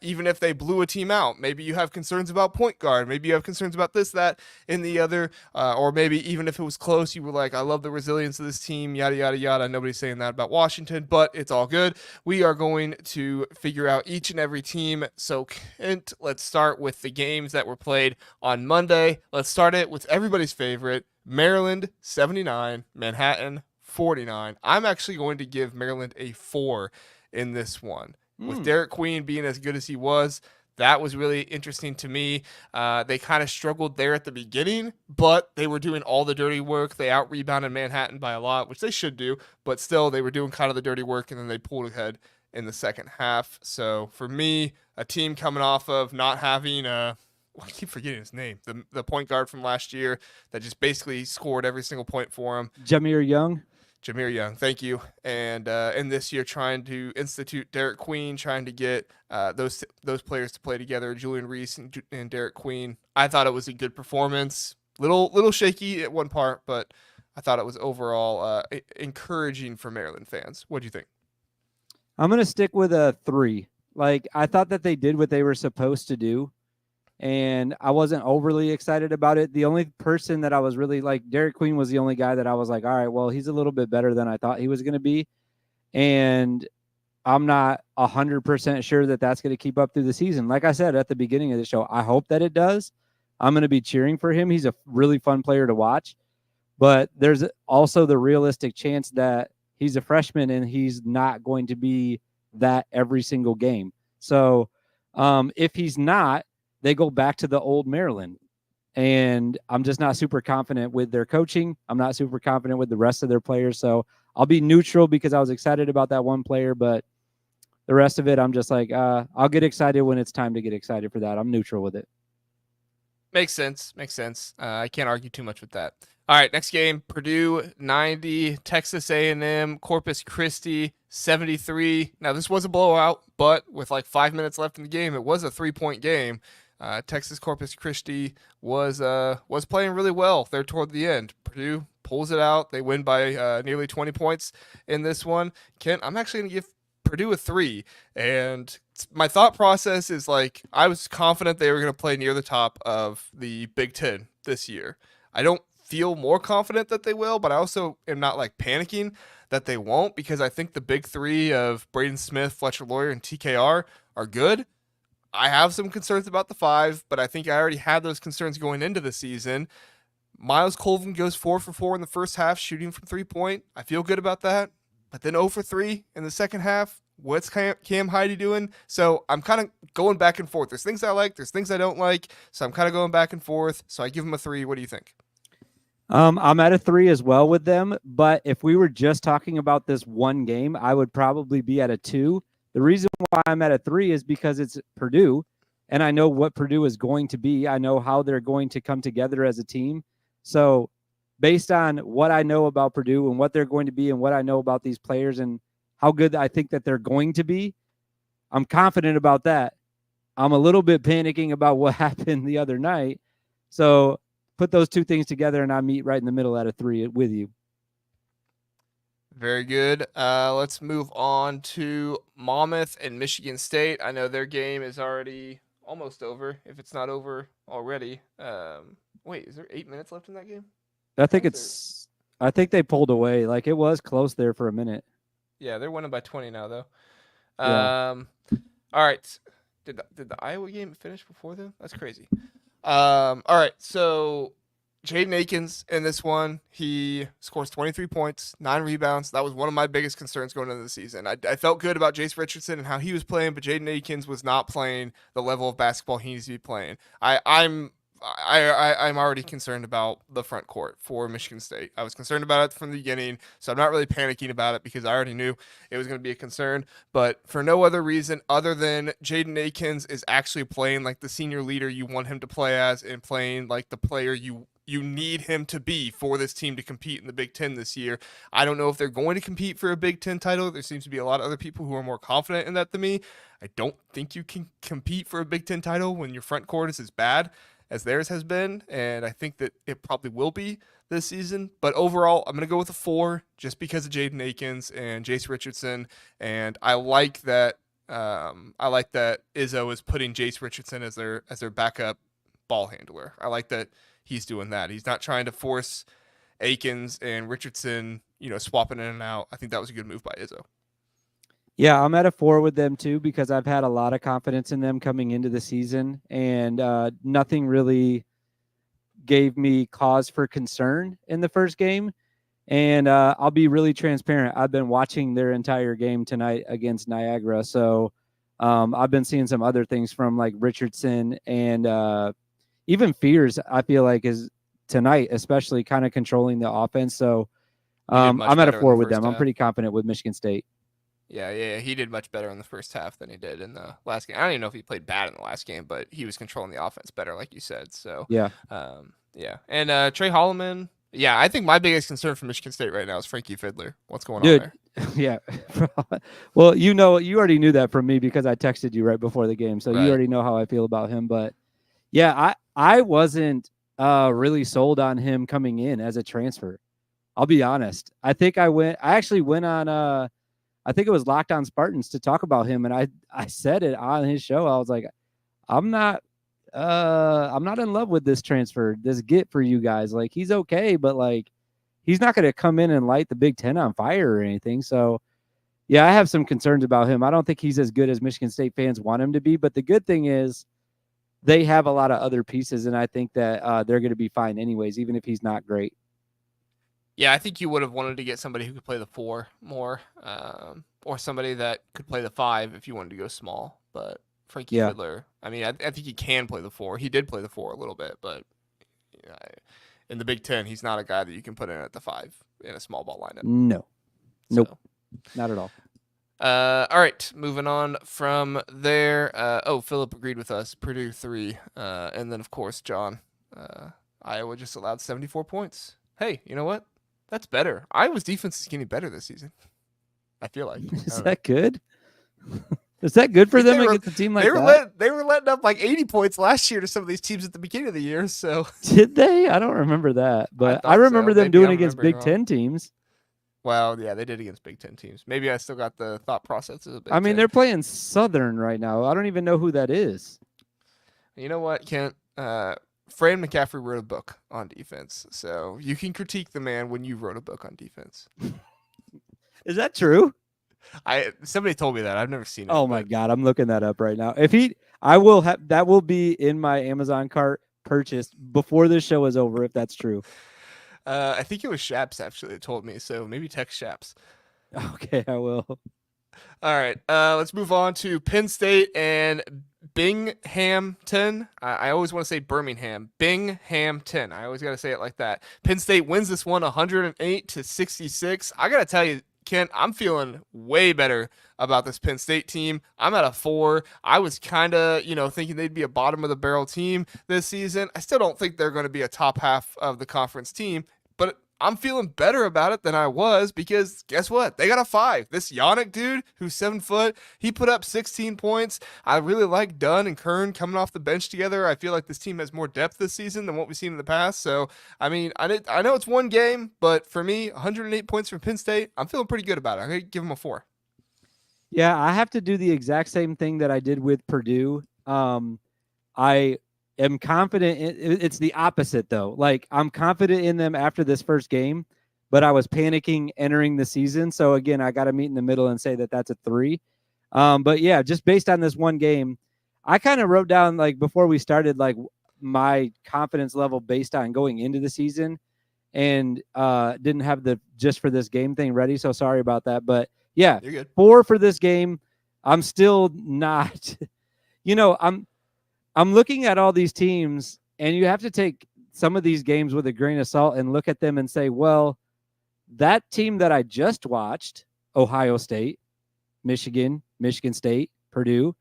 Even if they blew a team out, maybe you have concerns about point guard. Maybe you have concerns about this, that, and the other. Or maybe even if it was close, you were like, I love the resilience of this team, yada, yada, yada. Nobody's saying that about Washington, but it's all good. We are going to figure out each and every team. So, Kent, let's start with the games that were played on Monday. Let's start it with everybody's favorite, Maryland 79, Manhattan 49. I'm actually going to give Maryland a 4 in this one. With Derek Queen being as good as he was, that was really interesting to me. They kind of struggled there at the beginning, but they were doing all the dirty work. They out-rebounded Manhattan by a lot, which they should do, but still they were doing kind of the dirty work, and then they pulled ahead in the second half. So for me, a team coming off of not having I keep forgetting his name, the point guard from last year that just basically scored every single point for him. Jameer Young, thank you. And in this year, trying to institute Derek Queen, trying to get those players to play together, Julian Reese and Derek Queen. I thought it was a good performance. Little shaky at one part, but I thought it was overall encouraging for Maryland fans. What do you think? I'm going to stick with a 3. Like, I thought that they did what they were supposed to do, and I wasn't overly excited about it. The only person that I was really like, Derek Queen was the only guy that I was like, all right, well, he's a little bit better than I thought he was going to be. And I'm not 100% sure that that's going to keep up through the season. Like I said at the beginning of the show, I hope that it does. I'm going to be cheering for him. He's a really fun player to watch. But there's also the realistic chance that he's a freshman and he's not going to be that every single game. So if he's not, they go back to the old Maryland. And I'm just not super confident with their coaching. I'm not super confident with the rest of their players. So I'll be neutral because I was excited about that one player, but the rest of it, I'm just like, I'll get excited when it's time to get excited for that. I'm neutral with it. Makes sense. I can't argue too much with that. All right, next game, Purdue 90, Texas A&M, Corpus Christi 73. Now, this was a blowout, but with like 5 minutes left in the game, it was a 3-point game. Texas Corpus Christi was playing really well there toward the end. Purdue pulls it out. They win by nearly 20 points in this one. Kent, I'm actually going to give Purdue a 3. And my thought process is like, I was confident they were going to play near the top of the Big Ten this year. I don't feel more confident that they will, but I also am not like panicking that they won't, because I think the big three of Braden Smith, Fletcher Lawyer, and TKR are good. I have some concerns about the 5, but I think I already had those concerns going into the season. Miles Colvin goes 4 for 4 in the first half, shooting from 3-point. I feel good about that. But then 0 for 3 in the second half. What's Cam Heide doing? So I'm kind of going back and forth. There's things I like, there's things I don't like. So I'm kind of going back and forth. So I give him a 3. What do you think? I'm at a 3 as well with them, but if we were just talking about this one game, I would probably be at a 2. The reason why I'm at a 3 is because it's Purdue, and I know what Purdue is going to be. I know how they're going to come together as a team. So based on what I know about Purdue and what they're going to be and what I know about these players and how good I think that they're going to be, I'm confident about that. I'm a little bit panicking about what happened the other night. So put those two things together, and I meet right in the middle at a 3 with you. Very good. Let's move on to Monmouth and Michigan State. I know their game is already almost over, if it's not over already. Wait, is there 8 minutes left in that game? I think they pulled away. Like, it was close there for a minute. Yeah, they're winning by 20 now, though. Yeah. All right. Did the Iowa game finish before them? That's crazy. All right, so Jaden Akins in this one, he scores 23 points, 9 rebounds. That was one of my biggest concerns going into the season. I felt good about Jace Richardson and how he was playing, but Jaden Akins was not playing the level of basketball he needs to be playing. I'm already concerned about the front court for Michigan State. I was concerned about it from the beginning, so I'm not really panicking about it because I already knew it was going to be a concern. But for no other reason other than Jaden Akins is actually playing like the senior leader you want him to play as and playing like the player you need him to be for this team to compete in the Big Ten this year. I don't know if they're going to compete for a Big Ten title. There seems to be a lot of other people who are more confident in that than me. I don't think you can compete for a Big Ten title when your front court is as bad as theirs has been, and I think that it probably will be this season. But overall, I'm going to go with a 4 just because of Jaden Akins and Jace Richardson, and I like that Izzo is putting Jace Richardson as their backup ball handler. I like that he's doing that. He's not trying to force Akins and Richardson, swapping in and out. I think that was a good move by Izzo. Yeah, I'm at a 4 with them too because I've had a lot of confidence in them coming into the season, and nothing really gave me cause for concern in the first game. And I'll be really transparent. I've been watching their entire game tonight against Niagara, so I've been seeing some other things from like Richardson and even Fears. I feel like is tonight, especially kind of controlling the offense. So I'm at a 4 with them. I'm pretty confident with Michigan State. Yeah, he did much better in the first half than he did in the last game. I don't even know if he played bad in the last game, but he was controlling the offense better, like you said. So yeah. And Trey Holloman. Yeah, I think my biggest concern for Michigan State right now is Frankie Fiddler. What's going on there? Yeah. Well, you already knew that from me because I texted you right before the game, so you already know how I feel about him. But yeah, I wasn't really sold on him coming in as a transfer. I'll be honest. I actually went on I think it was Locked On Spartans to talk about him, and I said it on his show. I was like, I'm not in love with this transfer, this get for you guys. Like, he's okay, but like, he's not going to come in and light the Big Ten on fire or anything. So yeah, I have some concerns about him. I don't think he's as good as Michigan State fans want him to be, but the good thing is they have a lot of other pieces, and I think that they're going to be fine anyways, even if he's not great. Yeah, I think you would have wanted to get somebody who could play the 4 more, or somebody that could play the 5 if you wanted to go small. But Frankie Fiddler, I mean, I think he can play the 4. He did play the 4 a little bit, but in the Big Ten, he's not a guy that you can put in at the 5 in a small ball lineup. No. Nope. Not at all. All right, moving on from there. Philip agreed with us. Purdue 3. And then, of course, John, Iowa just allowed 74 points. Hey, you know what? That's better. Iowa's defense is getting better this season. I feel like. Is that good? Is that good for them against a team like that? They were letting up like 80 points last year to some of these teams at the beginning of the year. So did they? I don't remember that, but I remember them doing against Big Ten teams. Well, yeah, they did against Big Ten teams. Maybe I still got the thought process of the Big I mean, Ten. they're playing Southern right now. I don't even know who that is. You know what, Kent? Fran McCaffrey wrote a book on defense, so you can critique the man when you wrote a book on defense. Is that true? Somebody told me that. I've never seen it. Oh my God, I'm looking that up right now. I will have that will be in my Amazon cart purchased before this show is over if that's true. I think it was Shaps actually that told me, so maybe text Shaps. Okay, I will. All right, let's move on to Penn State and Binghamton. I always want to say Birmingham. Binghamton. I always got to say it like that. Penn State wins this one 108-66. I got to tell you, Kent, I'm feeling way better about this Penn State team. I'm at a 4. I was kind of, thinking they'd be a bottom of the barrel team this season. I still don't think they're going to be a top half of the conference team, but I'm feeling better about it than I was because guess what? They got a 5. This Yannick dude, who's 7 foot, he put up 16 points. I really like Dunn and Kern coming off the bench together. I feel like this team has more depth this season than what we've seen in the past. So, I mean, I know it's one game, but for me, 108 points from Penn State, I'm feeling pretty good about it. I'm going to give them a 4. Yeah, I have to do the exact same thing that I did with Purdue. I am confident. It's the opposite, though. Like, I'm confident in them after this first game, but I was panicking entering the season. So, again, I got to meet in the middle and say that that's a 3. But, yeah, just based on this one game, I kind of wrote down, like, before we started, like, my confidence level based on going into the season and didn't have the just for this game thing ready. So, sorry about that. But, yeah, You're good. 4 for this game. I'm still not, I'm looking at all these teams, and you have to take some of these games with a grain of salt and look at them and say, well, that team that I just watched, Ohio State, Michigan State, Purdue,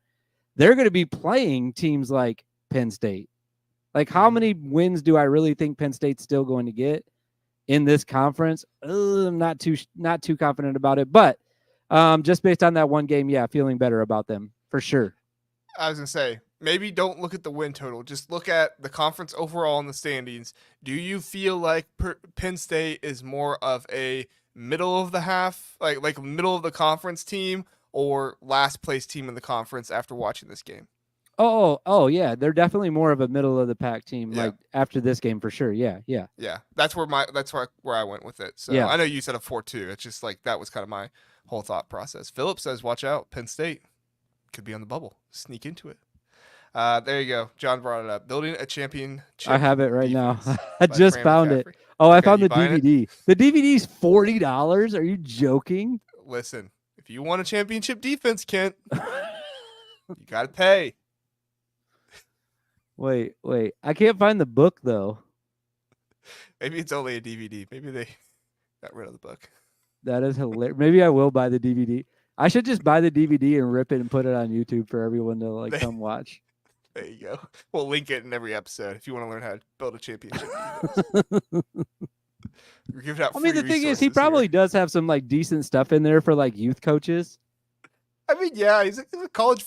they're going to be playing teams like Penn State. Like, how many wins do I really think Penn State's still going to get in this conference? I'm not too confident about it, but just based on that one game, yeah, feeling better about them for sure. I was going to say, maybe don't look at the win total. Just look at the conference overall in the standings. Do you feel like Penn State is more of a middle of the half, like middle of the conference team, or last place team in the conference after watching this game? Oh, yeah. They're definitely more of a middle of the pack team, Yeah. like after this game for sure. Yeah. That's where I went with it. So Yeah. I know you said a 4-2. It's just like that was kind of my whole thought process. Philip says, "Watch out, Penn State could be on the bubble. Sneak into it." There you go. John brought it up. Building a championship. I have it right now. defense I by just Fran found it. McCaffrey. Oh, I Okay, found you the buying it? DVD. The DVD's $40. Are you joking? Listen, if you want a championship defense, Kent, you got to pay. Wait. I can't find the book though. Maybe it's only a DVD. Maybe they got rid of the book. That is hilarious. Maybe I will buy the DVD. I should just buy the DVD and rip it and put it on YouTube for everyone to come watch. There you go. We'll link it in every episode if you want to learn how to build a championship defense. We're giving out I mean, the free thing is, he resources probably here. does have some decent stuff in there for youth coaches. I mean, yeah, he's a college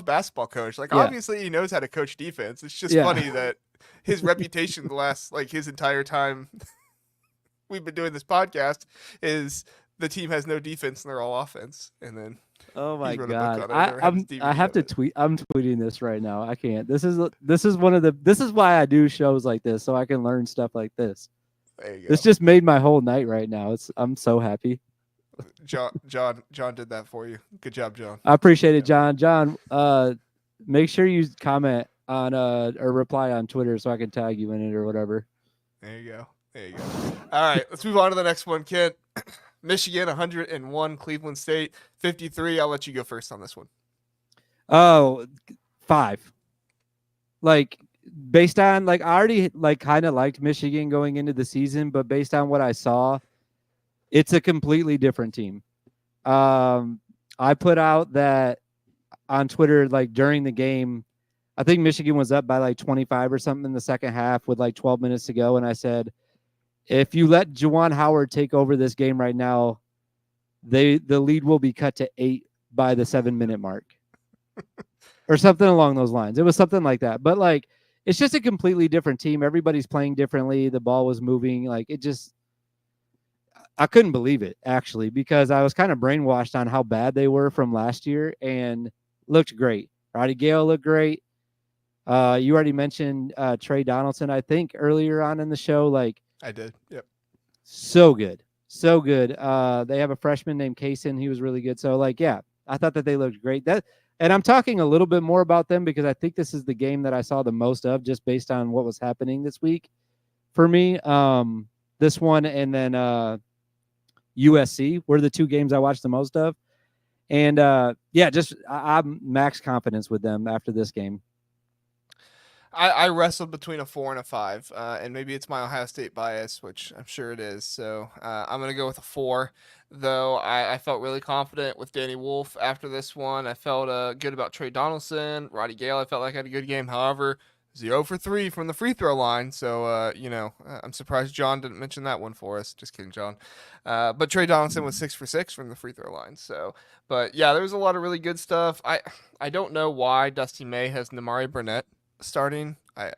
basketball coach. Yeah. Obviously, he knows how to coach defense. It's just funny that his reputation the last his entire time we've been doing this podcast is the team has no defense and they're all offense. And then Oh my wrote a book on God! it, never had his I have DVD to of it. tweet. I'm tweeting this right now. I can't. This is why I do shows like this, so I can learn stuff like this. There you go. This just made my whole night right now. I'm so happy. John did that for you. Good job, John. I appreciate it, John. John, make sure you comment on or reply on Twitter so I can tag you in it or whatever. There you go. All right, let's move on to the next one, Kent. Michigan 101, Cleveland State 53. I'll let you go first on this one. Oh, 5. Based on I already kind of liked Michigan going into the season, but based on what I saw, it's a completely different team. I put out that on Twitter during the game. I think Michigan was up by 25 or something in the second half with 12 minutes to go, and I said, if you let Juwan Howard take over this game right now, the lead will be cut to 8 by the 7-minute mark. Or something along those lines. It was something like that. But it's just a completely different team. Everybody's playing differently. The ball was moving. I couldn't believe it actually because I was kind of brainwashed on how bad they were from last year and looked great. Roddy Gale looked great. You already mentioned Trey Donaldson, I think, earlier on in the show. Like, I did. Yep. so good. So good. They have a freshman named Kaysen. He was really good. So, like, yeah, I thought that they looked great. And I'm talking a little bit more about them because I think this is the game that I saw the most of just based on what was happening this week for me. This one and then USC were the two games I watched the most of. And, yeah, just I'm max confidence with them after this game. I wrestled between a 4 and a 5, and maybe it's my Ohio State bias, which I'm sure it is. So I'm going to go with a 4, though I felt really confident with Danny Wolf after this one. I felt good about Trey Donaldson. Roddy Gale, I felt like had a good game. However, 0 for 3 from the free throw line. So, I'm surprised John didn't mention that one for us. Just kidding, John. But Trey Donaldson was 6 for 6 from the free throw line. So, but yeah, there was a lot of really good stuff. I don't know why Dusty May has Namari Burnett starting. I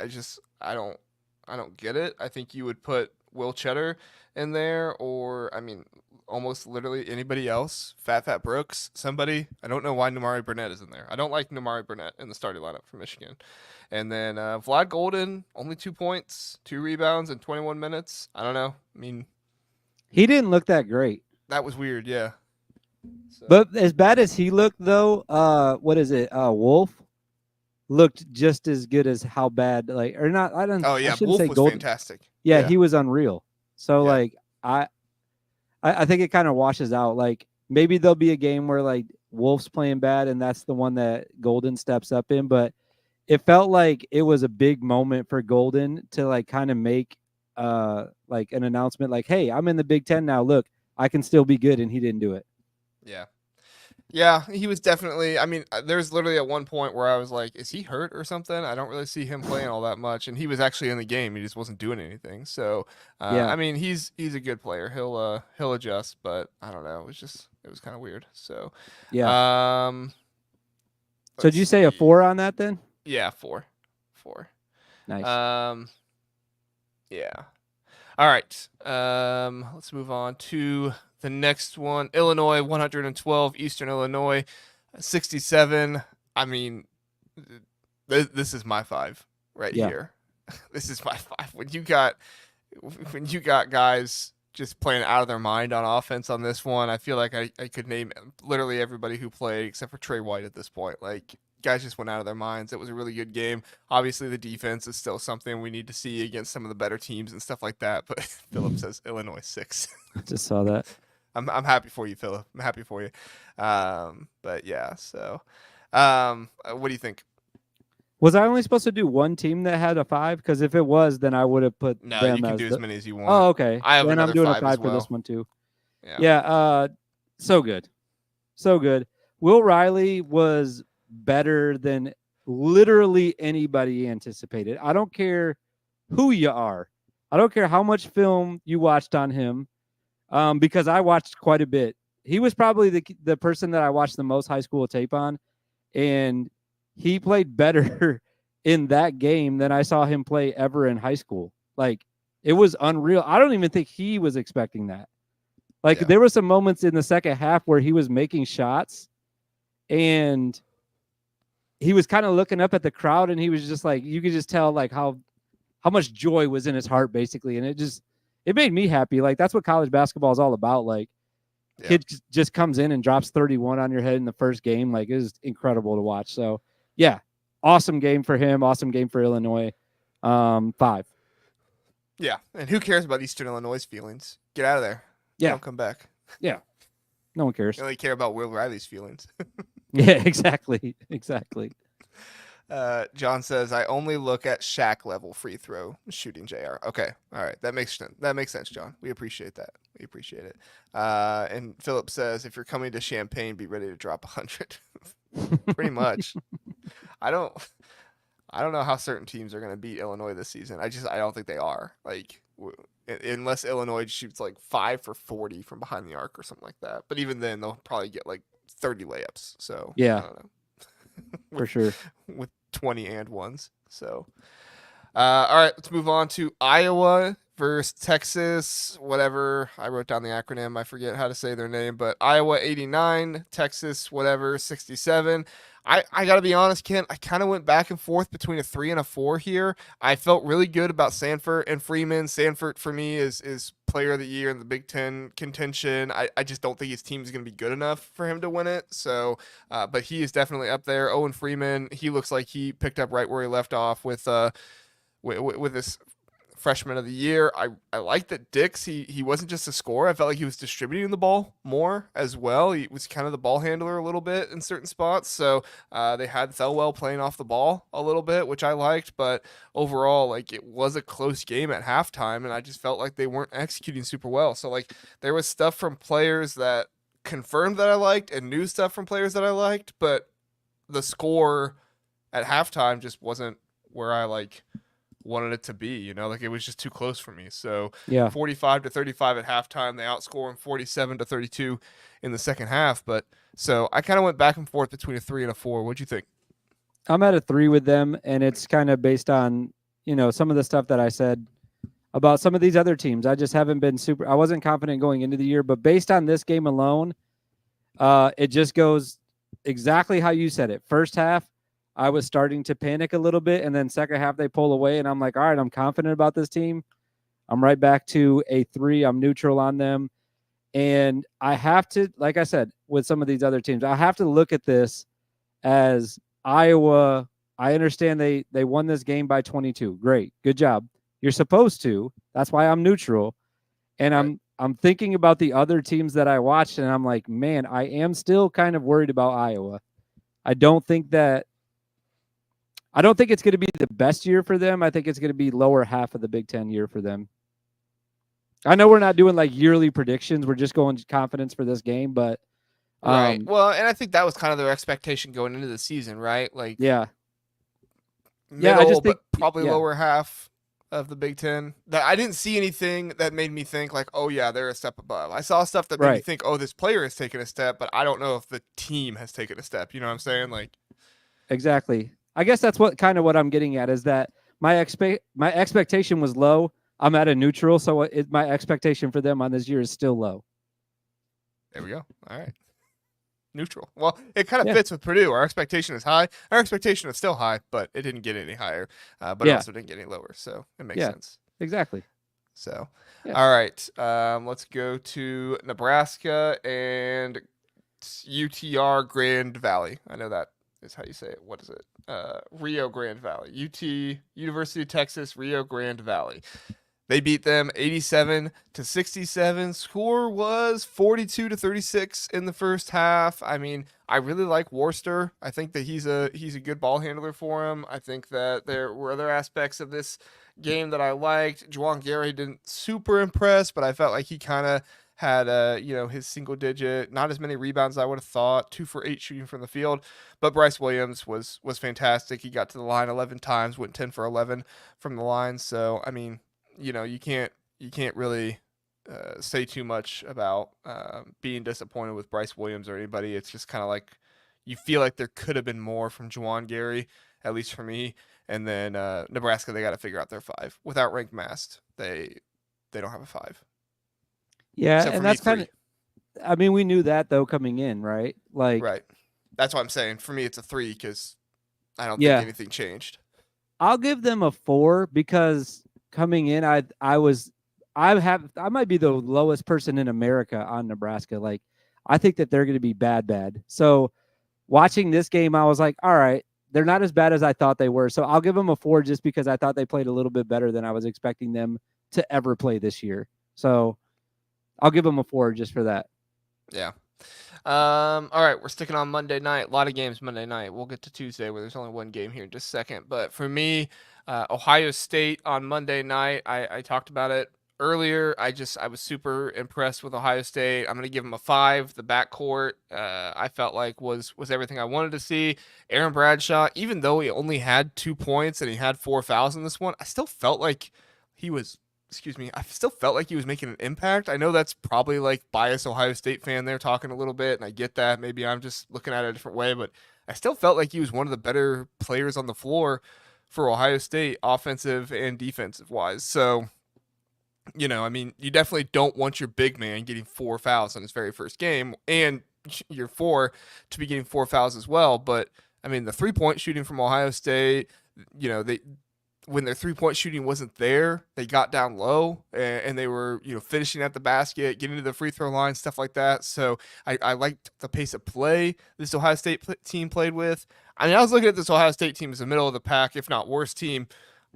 don't get it. I think you would put Will Cheddar in there, or I mean, almost literally anybody else. Fat Brooks, somebody. I don't know why Namari Burnett is in there. I don't like Namari Burnett in the starting lineup for Michigan. And then Vlad Golden, only 2 points, 2 rebounds in 21 minutes. I don't know. I mean, He didn't look that great. that was weird. Yeah. So. But as bad as he looked, though, what is it? Wolf looked just as good as how bad, like, or not. I don't. Oh yeah, I shouldn't Wolf say was Golden. fantastic. Yeah, he was unreal. So Yeah. like, I think it kind of washes out. Like maybe there'll be a game where like Wolf's playing bad, and that's the one that Golden steps up in. But it felt like it was a big moment for Golden to like kind of make like an announcement, like, "Hey, I'm in the Big Ten now. Look, I can still be good," and he didn't do it. Yeah. Yeah, he was definitely. I mean, there's literally at one point where I was like, "Is he hurt or something?" I don't really see him playing all that much, and he was actually in the game. He just wasn't doing anything. So, Yeah. I mean, he's a good player. He'll adjust, but I don't know. It was kind of weird. So, Yeah. um, So did you say a 4 on that then? Yeah, 4. Nice. Yeah. All right. Let's move on to the next one. Illinois 112, Eastern Illinois 67. I mean, this is my 5 right here. This is my 5. When you got guys just playing out of their mind on offense on this one, I feel like I could name literally everybody who played except for Trey White at this point. Like, guys just went out of their minds. It was a really good game. Obviously, the defense is still something we need to see against some of the better teams and stuff like that. But Philip says Illinois 6. Just saw that. I'm happy for you, Philip. I'm happy for you. But yeah. So, what do you think? Was I only supposed to do one team that had a 5? Because if it was, then I would have put No, them you can as do the... as many as you want. Oh, okay. I have then I'm doing a 5 as for well. this one too. Yeah. So good. So good. Will Riley was better than literally anybody anticipated. I don't care who you are. I don't care how much film you watched on him, because I watched quite a bit. He was probably the person that I watched the most high school tape on, and he played better in that game than I saw him play ever in high school. Like, it was unreal. I don't even think he was expecting that. Like, there were some moments in the second half where he was making shots, and he was kind of looking up at the crowd, and he was just like, you could just tell like how much joy was in his heart, basically. And it made me happy. Like, that's what college basketball is all about. Like, kid just comes in and drops 31 on your head in the first game. Like, it was incredible to watch. So yeah, awesome game for him. Awesome game for Illinois. 5. Yeah. And who cares about Eastern Illinois' feelings? Get out of there. Yeah. Don't come back. Yeah. No one cares. You only care about Will Riley's feelings. Yeah, exactly. Exactly. John says, I only look at Shaq level free throw shooting JR. Okay. All right. That makes sense, John. We appreciate that. We appreciate it. And Philip says, if you're coming to Champaign, be ready to drop 100. Pretty much. I don't know how certain teams are going to beat Illinois this season. I don't think they are. Like, unless Illinois shoots like 5 for 40 from behind the arc or something like that. But even then, they'll probably get like 30 layups. So yeah, I don't know. For sure. With 20 and ones. So, all right, let's move on to Iowa versus Texas, whatever. I wrote down the acronym. I forget how to say their name, but Iowa 89, Texas, whatever, 67. I got to be honest, Ken, I kind of went back and forth between a 3 and a 4 here. I felt really good about Sanford and Freeman. Sanford, for me, is player of the year in the Big Ten contention. I just don't think his team is going to be good enough for him to win it. So, but he is definitely up there. Owen Freeman, he looks like he picked up right where he left off with this freshman of the year. I like that Dix, he wasn't just a scorer. I felt like he was distributing the ball more as well. He was kind of the ball handler a little bit in certain spots. So they had Thelwell playing off the ball a little bit, which I liked. But overall, like it was a close game at halftime, and I just felt like they weren't executing super well. So like there was stuff from players that confirmed that I liked and new stuff from players that I liked, but the score at halftime just wasn't where I wanted it to be, like it was just too close for me. So Yeah. 45-35 at halftime, they outscore them 47-32 in the second half. But so I kind of went back and forth between a 3 and a 4. What'd you think? I'm at a 3 with them, and it's kind of based on, some of the stuff that I said about some of these other teams. I just haven't been I wasn't confident going into the year, but based on this game alone, it just goes exactly how you said it. First half, I was starting to panic a little bit, and then second half they pull away, and I'm like, all right, I'm confident about this team. I'm right back to a 3. I'm neutral on them. And I have to, like I said, with some of these other teams, I have to look at this as Iowa. I understand they won this game by 22. Great. Good job. You're supposed to. That's why I'm neutral. And Right. I'm thinking about the other teams that I watched, and I'm like, man, I am still kind of worried about Iowa. I don't think it's going to be the best year for them. I think it's going to be lower half of the Big Ten year for them. I know we're not doing like yearly predictions. We're just going confidence for this game, but Right. Well, and I think that was kind of their expectation going into the season, right? Like yeah, middle, I just think but probably lower half of the Big Ten. That I didn't see anything that made me think like, oh yeah, they're a step above. I saw stuff that made me think, oh, this player has taken a step, but I don't know if the team has taken a step. You know what I'm saying? Like, exactly. I guess that's what I'm getting at is that my expectation was low. I'm at a neutral, so my expectation for them on this year is still low. There we go. All right. Neutral. Well, it kind of fits with Purdue. Our expectation is high. Our expectation is still high, but it didn't get any higher. But it also didn't get any lower, so it makes sense. Exactly. So, all right. Let's go to Nebraska and UTR Grand Valley. I know that is how you say it. What is it? Rio Grande Valley. University of Texas, Rio Grande Valley. They beat them 87-67. Score was 42-36 in the first half. I mean, I really like Worcester. I think that he's a good ball handler for him. I think that there were other aspects of this game that I liked. Juwan Gary didn't super impress, but I felt like he kind of had his single digit, not as many rebounds as I would have thought, 2 for 8 shooting from the field. But Bryce Williams was fantastic. He got to the line 11 times, went 10 for 11 from the line. So I mean, you can't really say too much about being disappointed with Bryce Williams or anybody. It's just kind of like you feel like there could have been more from Juwan Gary, at least for me. And then Nebraska, they got to figure out their 5 without ranked Mast. They don't have a 5. Yeah, and that's kind of. I mean, we knew that though coming in, right? Like, right. That's what I'm saying. For me, it's a 3 because I don't think anything changed. I'll give them a 4 because coming in, I might be the lowest person in America on Nebraska. Like, I think that they're going to be bad. So watching this game, I was like, all right, they're not as bad as I thought they were. So I'll give them a 4 just because I thought they played a little bit better than I was expecting them to ever play this year. So I'll give them a 4 just for that. Yeah. All right, we're sticking on Monday night. A lot of games Monday night. We'll get to Tuesday where there's only one game here in just a second. But for me, Ohio State on Monday night, I talked about it earlier. I was super impressed with Ohio State. I'm going to give them a 5. The backcourt, I felt like was everything I wanted to see. Aaron Bradshaw, even though he only had 2 points and he had 4 fouls in this one, I still felt like he was making an impact. I know that's probably like biased Ohio State fan there talking a little bit, and I get that. Maybe I'm just looking at it a different way, but I still felt like he was one of the better players on the floor for Ohio State, offensive and defensive wise. So I mean, you definitely don't want your big man getting 4 fouls on his very first game, and your four to be getting 4 fouls as well. But I mean, the 3-point shooting from Ohio State, they when their 3-point shooting wasn't there, they got down low and they were, finishing at the basket, getting to the free throw line, stuff like that. So I liked the pace of play this Ohio State team played with. I mean, I was looking at this Ohio State team as a middle of the pack, if not worst team.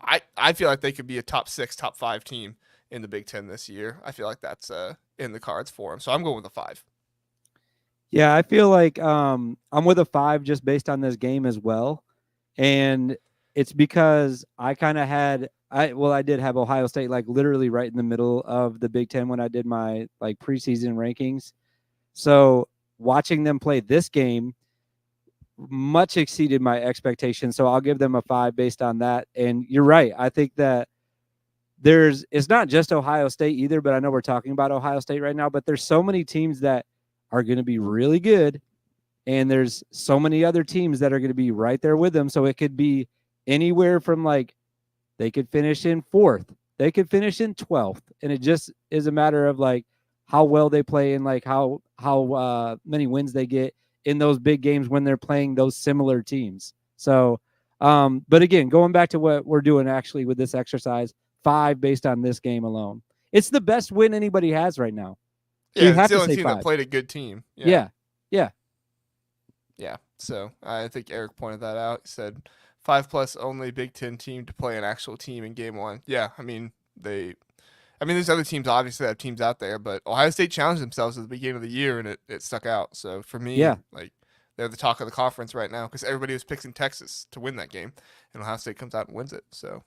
I feel like they could be a top 6, top 5 team in the Big Ten this year. I feel like that's in the cards for them. So I'm going with a 5. Yeah, I feel like I'm with a 5 just based on this game as well. And it's because I kind of I did have Ohio State like literally right in the middle of the Big Ten when I did my like preseason rankings. So watching them play this game much exceeded my expectations. So I'll give them a 5 based on that. And you're right. I think that it's not just Ohio State either, but I know we're talking about Ohio State right now, but there's so many teams that are going to be really good. And there's so many other teams that are going to be right there with them. So it could be anywhere from like, they could finish in 4th, they could finish in 12th. And it just is a matter of like how well they play and like how many wins they get in those big games when they're playing those similar teams. So, but again, going back to what we're doing actually with this exercise, 5 based on this game alone. It's the best win anybody has right now. So Yeah, you have it's the to only say team 5. that played a good team. Yeah. So I think Eric pointed that out. He said 5+ only Big Ten team to play an actual team in game 1. Yeah, I mean there's other teams obviously that have teams out there, but Ohio State challenged themselves at the beginning of the year and it stuck out. So for me, like they're the talk of the conference right now because everybody was picking Texas to win that game, and Ohio State comes out and wins it. So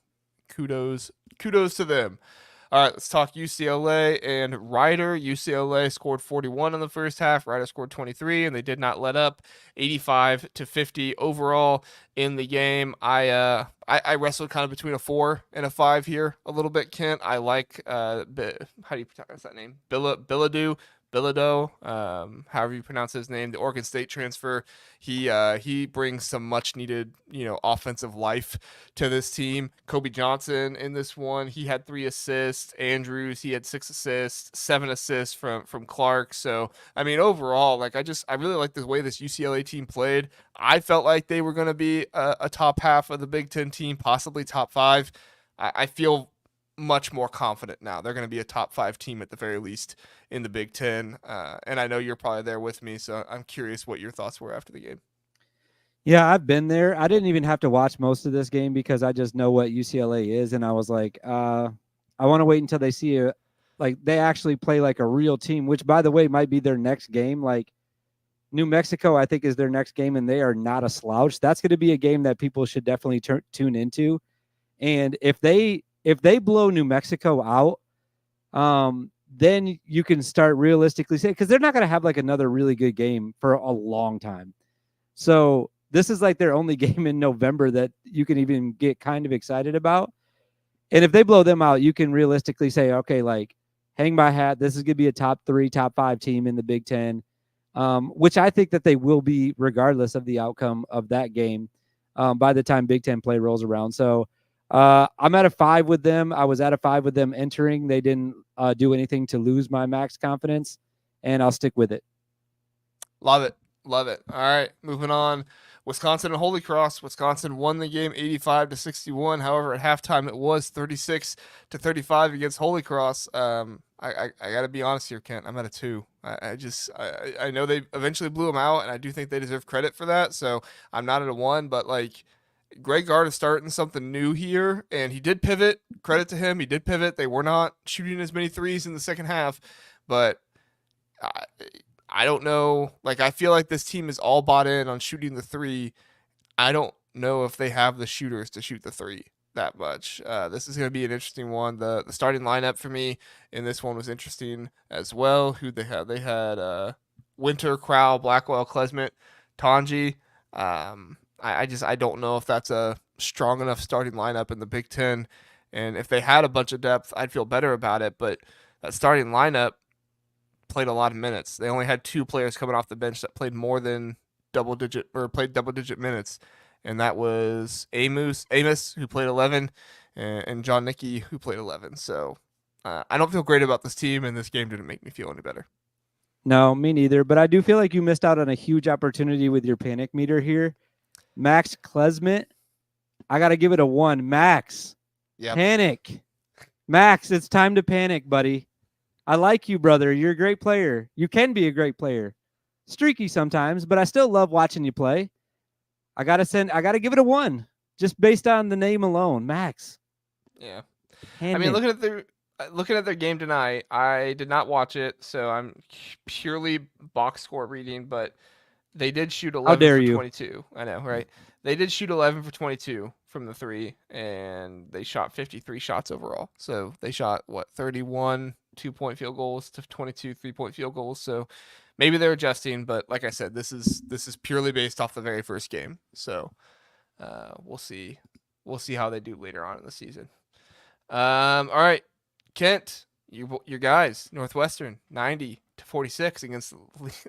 kudos to them. All right, let's talk UCLA and Ryder. UCLA scored 41 in the first half. Ryder scored 23, and they did not let up. 85-50 overall in the game. I wrestled kind of between a 4 and a 5 here a little bit, Kent. I like how do you pronounce that name? Bilodeau, however you pronounce his name, the Oregon State transfer. He brings some much needed, offensive life to this team. Kobe Johnson in this one, he had 3 assists. Andrews, he had 6 assists, 7 assists from Clark. So I mean, overall, like I really like the way this UCLA team played. I felt like they were going to be a top half of the Big Ten team, possibly top 5. I feel much more confident now. They're going to be a top 5 team at the very least in the Big Ten. And I know you're probably there with me, so I'm curious what your thoughts were after the game. Yeah, I've been there. I didn't even have to watch most of this game because I just know what UCLA is. And I was like, I want to wait until they see they actually play like a real team, which by the way, might be their next game. Like New Mexico, I think is their next game, and they are not a slouch. That's going to be a game that people should definitely tune into. And if they blow New Mexico out, then you can start realistically saying, because they're not going to have like another really good game for a long time. So this is like their only game in November that you can even get kind of excited about. And if they blow them out, you can realistically say, okay, like hang my hat. This is going to be a top 3, top 5 team in the Big Ten, which I think that they will be regardless of the outcome of that game by the time Big Ten play rolls around. So I'm at a 5 with them. I was at a 5 with them entering. They didn't do anything to lose my max confidence, and I'll stick with it. Love it. All right, moving on. Wisconsin and Holy Cross. Wisconsin won the game 85-61. However, at halftime it was 36-35 against Holy Cross. I got to be honest here, Kent. I'm at a 2. I know they eventually blew them out, and I do think they deserve credit for that. So I'm not at a 1, but like Greg Gard is starting something new here, and he did pivot. Credit to him. He did pivot. They were not shooting as many threes in the second half, but I don't know. Like, I feel like this team is all bought in on shooting the 3. I don't know if they have the shooters to shoot the 3 that much. This is going to be an interesting one. The starting lineup for me in this one was interesting as well. Who they had? They had Winter, Crowell, Blackwell, Klesmit, Tanji. I don't know if that's a strong enough starting lineup in the Big Ten. And if they had a bunch of depth, I'd feel better about it. But that starting lineup played a lot of minutes. They only had 2 players coming off the bench that played more than double digit minutes. And that was Amos, who played 11, and John Nicky, who played 11. So I don't feel great about this team, and this game didn't make me feel any better. No, me neither. But I do feel like you missed out on a huge opportunity with your panic meter here. Max Klesmit, I got to give it a 1. Max, Yep. panic. Max, it's time to panic, buddy. I like you, brother. You're a great player. You can be a great player. Streaky sometimes, but I still love watching you play. I got to give it a 1 just based on the name alone. Max. Yeah. Panic. I mean, looking at their game tonight, I did not watch it, so I'm purely box score reading, but they did shoot 11 dare for you. 22. I know, right? They did shoot 11 for 22 from the 3, and they shot 53 shots overall. So they shot, 31 2-point field goals to 22 3-point field goals. So maybe they're adjusting, but like I said, this is purely based off the very first game. So we'll see. We'll see how they do later on in the season. All right, Kent, your guys, Northwestern, 90-46 against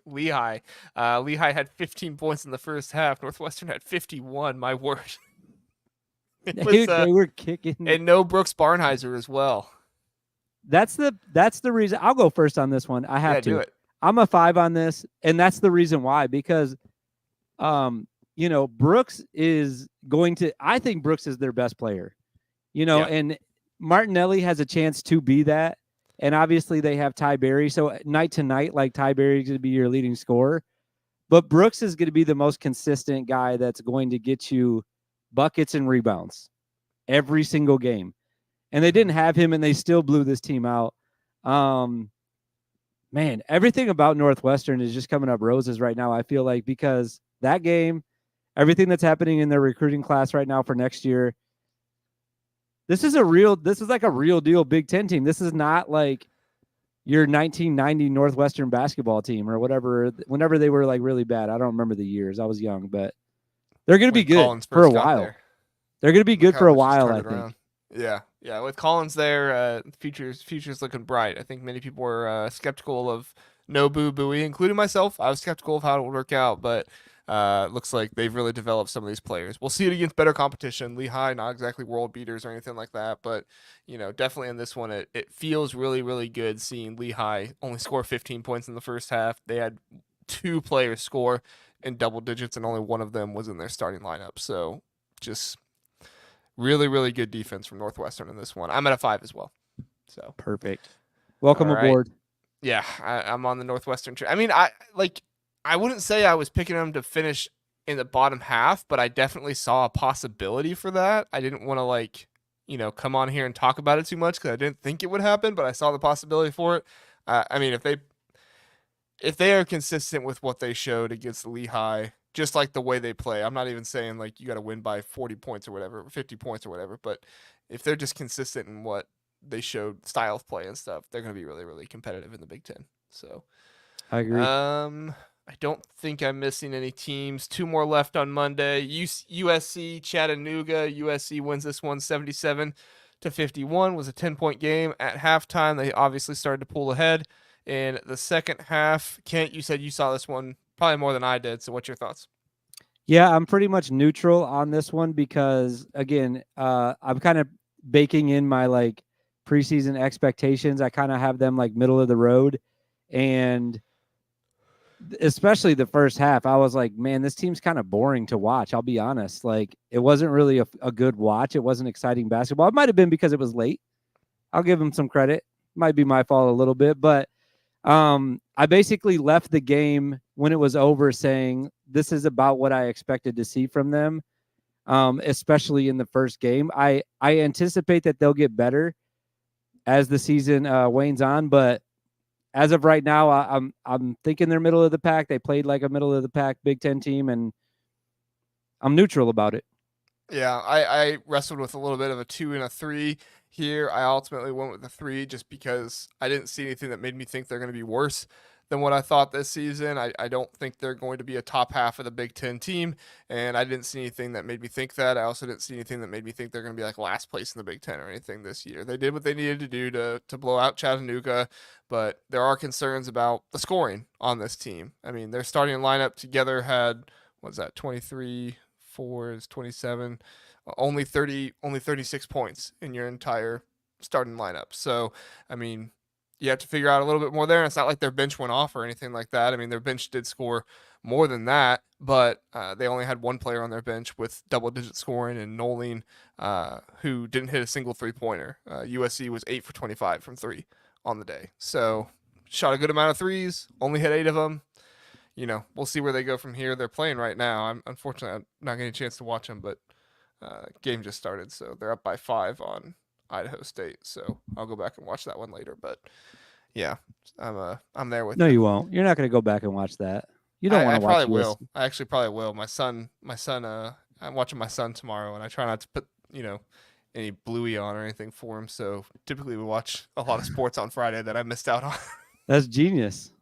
Lehigh. Lehigh had 15 points in the first half. Northwestern had 51. My word. They were kicking. And no Brooks Barnheiser as well. That's the reason. I'll go first on this one. I have to do it. I'm a 5 on this, and that's the reason why. Because, Brooks is going to. I think Brooks is their best player. And Martinelli has a chance to be that. And obviously they have Ty Berry. So night to night, like Ty Berry is going to be your leading scorer. But Brooks is going to be the most consistent guy that's going to get you buckets and rebounds every single game. And they didn't have him, and they still blew this team out. Man, everything about Northwestern is just coming up roses right now, I feel like, because that game, everything that's happening in their recruiting class right now for next year, this is like a real deal Big Ten team. This is not like your 1990 Northwestern basketball team or whatever, whenever they were like really bad. I don't remember the years. I was young, but they're going to be good for a while. They're going to be good for a while, I think. Yeah. With Collins there, future's looking bright. I think many people were skeptical of Nobu Bowie, including myself. I was skeptical of how it would work out, but looks like they've really developed some of these players. We'll see it against better competition. Lehigh, not exactly world beaters or anything like that, but definitely in this one, it feels really, really good seeing Lehigh only score 15 points in the first half. They had 2 players score in double digits, and only one of them was in their starting lineup. So just really, really good defense from Northwestern in this one. I'm at a 5 as well. So perfect. Welcome aboard. Yeah, I'm on the Northwestern train. I mean, I wouldn't say I was picking them to finish in the bottom half, but I definitely saw a possibility for that. I didn't want to come on here and talk about it too much because I didn't think it would happen, but I saw the possibility for it. I mean, if they are consistent with what they showed against Lehigh, just like the way they play, I'm not even saying like you got to win by 40 points or whatever, 50 points or whatever, but if they're just consistent in what they showed, style of play and stuff, they're going to be really, really competitive in the Big Ten. So I agree. I don't think I'm missing any teams. 2 more left on Monday. USC, Chattanooga. USC wins this one 77-51. Was a 10-point game at halftime. They obviously started to pull ahead in the second half. Kent, you said you saw this one probably more than I did. So what's your thoughts? Yeah, I'm pretty much neutral on this one because, again, I'm kind of baking in my like preseason expectations. I kind of have them like middle of the road, and especially the first half, I was like, man, this team's kind of boring to watch. I'll be honest. Like, it wasn't really a good watch. It wasn't exciting basketball. It might have been because it was late. I'll give them some credit. Might be my fault a little bit, but I basically left the game when it was over saying this is about what I expected to see from them, especially in the first game. I anticipate that they'll get better as the season wanes on, but as of right now, I'm thinking they're middle of the pack. They played like a middle of the pack Big Ten team, and I'm neutral about it. Yeah, I wrestled with a little bit of a 2 and a 3 here. I ultimately went with a 3 just because I didn't see anything that made me think they're going to be worse than what I thought this season. I don't think they're going to be a top half of the Big Ten team, and I didn't see anything that made me think that. I also didn't see anything that made me think they're going to be like last place in the Big Ten or anything this year. They did what they needed to do to blow out Chattanooga, but there are concerns about the scoring on this team. I mean, their starting lineup together had, what's that, 23, 4 is 27, only 36 points in your entire starting lineup. So, I mean, you have to figure out a little bit more there. And it's not like their bench went off or anything like that. I mean, their bench did score more than that, but they only had one player on their bench with double-digit scoring, and Nolan, who didn't hit a single three-pointer. USC was 8 for 25 from three on the day. So, shot a good amount of threes, only hit 8 of them. We'll see where they go from here. They're playing right now. I'm not getting a chance to watch them, but game just started, so they're up by 5 on Idaho State. So I'll go back and watch that one later. But yeah, I'm there with No, you. you won't. You're not going to go back and watch that. You don't want I to watch probably USC. will. I actually probably will. My son. I'm watching my son tomorrow, and I try not to put any Bluey on or anything for him. So typically we watch a lot of sports on Friday that I missed out on. That's genius.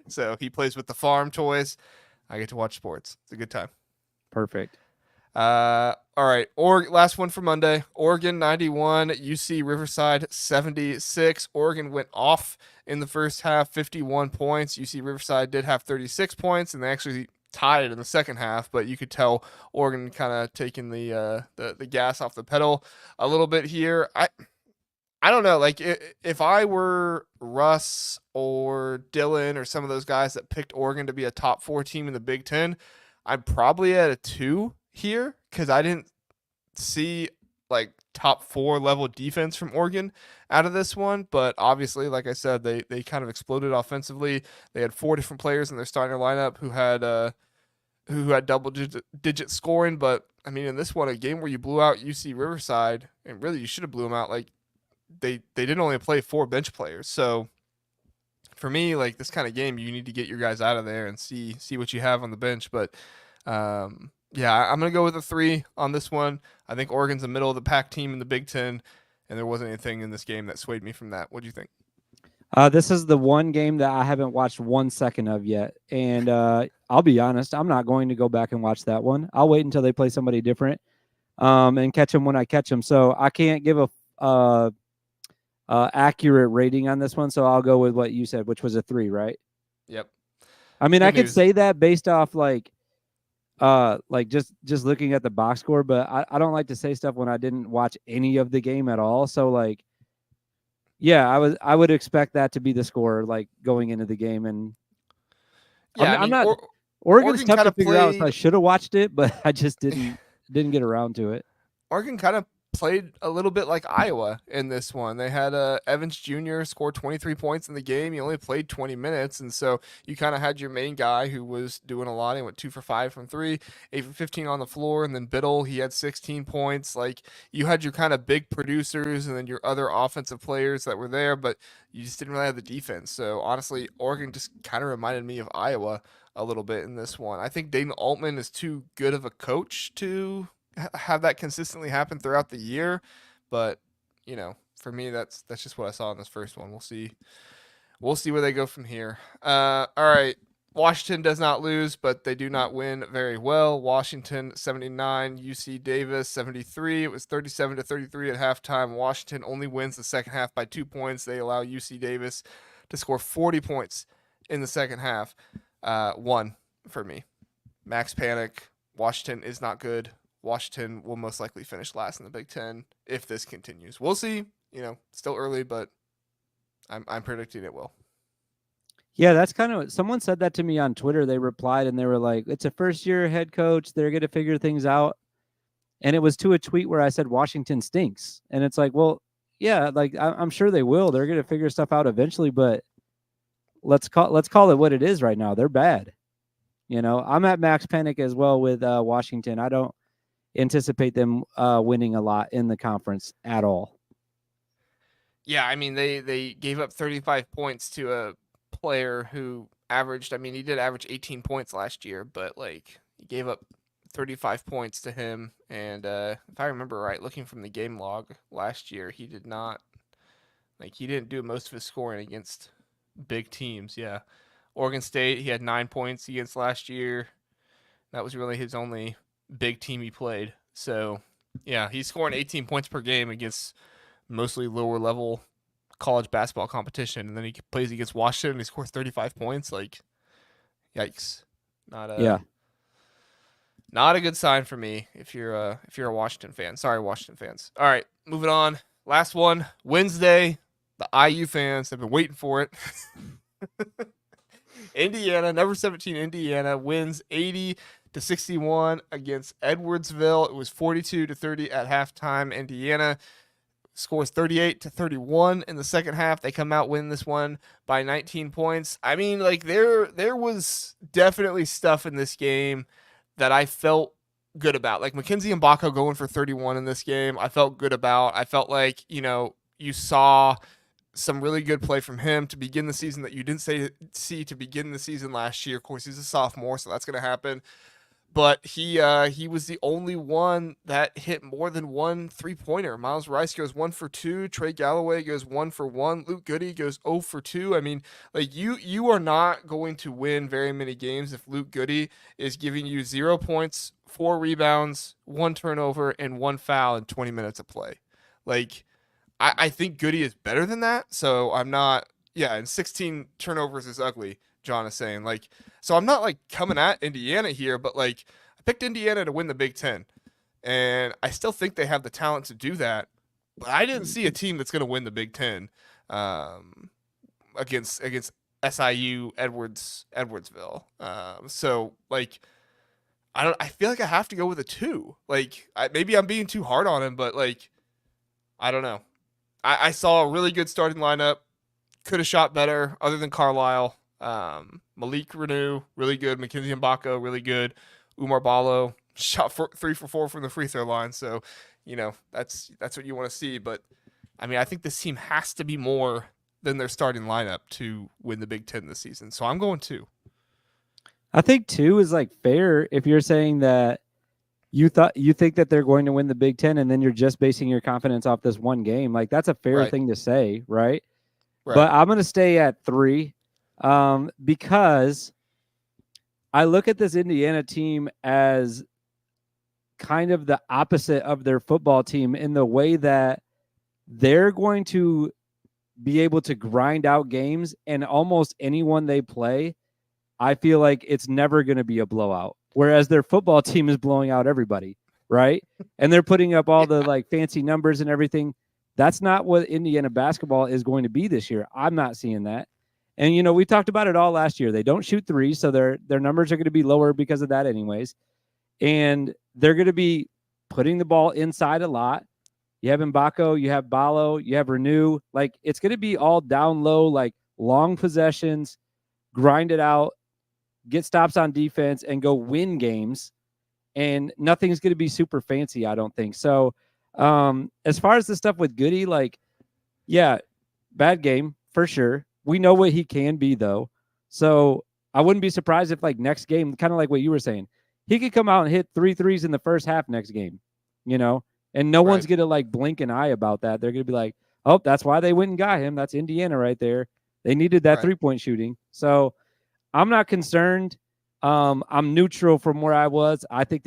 So he plays with the farm toys. I get to watch sports. It's a good time. Perfect. All right. Last one for Monday. Oregon 91, UC Riverside 76. Oregon went off in the first half, 51 points. UC Riverside did have 36 points, and they actually tied in the second half. But you could tell Oregon kind of taking the gas off the pedal a little bit here. I don't know. Like, if I were Russ or Dylan or some of those guys that picked Oregon to be a top 4 team in the Big Ten, I'm probably at a 2 here because I didn't see like top 4 level defense from Oregon out of this one. But obviously, like I said, they kind of exploded offensively. They had 4 different players in their starting lineup who had double digit scoring. But I mean, in this one, a game where you blew out UC Riverside, and really you should have blew them out. Like they didn't only play 4 bench players. So for me, like this kind of game, you need to get your guys out of there and see what you have on the bench. But yeah, I'm gonna go with a 3 on this one. I think Oregon's a middle of the pack team in the Big Ten, and there wasn't anything in this game that swayed me from that. What do you think? This is the one game that I haven't watched 1 second of yet, and I'll be honest, I'm not going to go back and watch that one. I'll wait until they play somebody different, and catch them when I catch them. So I can't give a accurate rating on this one. So I'll go with what you said, which was a 3, right? Yep. I mean, Good I could news. say that based off like just looking at the box score, but I don't like to say stuff when I didn't watch any of the game at all. So like, yeah, I would expect that to be the score like going into the game. And Yeah, I'm not Oregon's Oregon tough kind to of figure out, so I played. should have watched it, but I just didn't get around to it. Oregon kind of played a little bit like Iowa in this one. They had Evans Jr. scored 23 points in the game. He only played 20 minutes, and so you kind of had your main guy who was doing a lot. He went 2 for 5 from 3, 8 for 15 on the floor, and then Biddle, he had 16 points. Like you had your kind of big producers and then your other offensive players that were there, but you just didn't really have the defense. So honestly, Oregon just kind of reminded me of Iowa a little bit in this one. I think Dayton Altman is too good of a coach to have that consistently happen throughout the year, but for me, that's just what I saw in this first one. We'll see where they go from here. All right, Washington does not lose, but they do not win very well. Washington 79, UC Davis 73. It was 37-33 at halftime. Washington only wins the second half by 2 points. They allow UC Davis to score 40 points in the second half. 1 for me. Max Panic. Washington is not good. Washington will most likely finish last in the Big Ten if this continues. We'll see. Still early, but I'm predicting it will. Yeah, that's kind of someone said that to me on Twitter. They replied and they were like, "It's a first-year head coach. They're going to figure things out." And it was to a tweet where I said Washington stinks, and it's like, well, yeah, like I'm sure they will. They're going to figure stuff out eventually, but let's call it what it is right now. They're bad. I'm at max panic as well with Washington. I don't anticipate them winning a lot in the conference at all. Yeah, I mean they gave up 35 points to a player who averaged. I mean he did average 18 points last year, but like he gave up 35 points to him. And if I remember right, looking from the game log last year, he did not he didn't do most of his scoring against big teams. Yeah, Oregon State he had 9 points against last year. That was really his only big team he played. So yeah, he's scoring 18 points per game against mostly lower level college basketball competition, and then he plays against Washington and he scores 35 points. Like, yikes! Not a good sign for me if you're a Washington fan. Sorry, Washington fans. All right, moving on. last one, Wednesday. The IU fans have been waiting for it. Indiana, number 17, Indiana wins 80-61 against Edwardsville. It was 42-30 at halftime. Indiana scores 38-31 in the second half. They come out win this one by 19 points. I mean, like there was definitely stuff in this game that I felt good about. Like Mackenzie Mbako going for 31 in this game, I felt good about. I felt like, you saw some really good play from him to begin the season that you didn't see to begin the season last year. Of course, he's a sophomore, so that's going to happen. But he was the only one that hit more than one 3-pointer. Miles Rice goes 1 for 2. Trey Galloway goes 1 for 1. Luke Goody goes 0 for 2. I mean, like you are not going to win very many games if Luke Goody is giving you 0 points, 4 rebounds, 1 turnover, and 1 foul in 20 minutes of play. Like, I think Goody is better than that. So I'm not. Yeah, and 16 turnovers is ugly. John is saying, like, so I'm not like coming at Indiana here, but like I picked Indiana to win the Big Ten, and I still think they have the talent to do that. But I didn't see a team that's going to win the Big Ten against SIU Edwardsville. So like I feel like I have to go with a 2. Like maybe I'm being too hard on him, but like I don't know. I saw a really good starting lineup. Could have shot better, other than Carlisle. Malik Renew, really good. Mackenzie Mbako, really good. Umar Ballo shot 3 for 4 from the free throw line. So, that's what you want to see. But I mean, I think this team has to be more than their starting lineup to win the Big Ten this season. So I'm going 2. I think 2 is like fair if you're saying that you think that they're going to win the Big Ten, and then you're just basing your confidence off this one game. Like that's a fair thing to say, right? But I'm going to stay at 3 because I look at this Indiana team as kind of the opposite of their football team in the way that they're going to be able to grind out games, and almost anyone they play, I feel like it's never going to be a blowout. Whereas their football team is blowing out everybody, right? And they're putting up all the like fancy numbers and everything. That's not what Indiana basketball is going to be this year. I'm not seeing that. And, we talked about it all last year. They don't shoot threes, so their numbers are going to be lower because of that anyways. And they're going to be putting the ball inside a lot. You have Mbako, you have Ballo, you have Renew. Like, it's going to be all down low, like long possessions, grind it out, get stops on defense, and go win games. And nothing's going to be super fancy, I don't think. So as far as the stuff with Goody, like, yeah, bad game for sure. We know what he can be, though. So I wouldn't be surprised if, like, next game, kind of like what you were saying, he could come out and hit 3 threes in the first half next game, and no one's going to, like, blink an eye about that. They're going to be like, oh, that's why they went and got him. That's Indiana right there. They needed that 3-point shooting. So I'm not concerned. I'm neutral from where I was. I think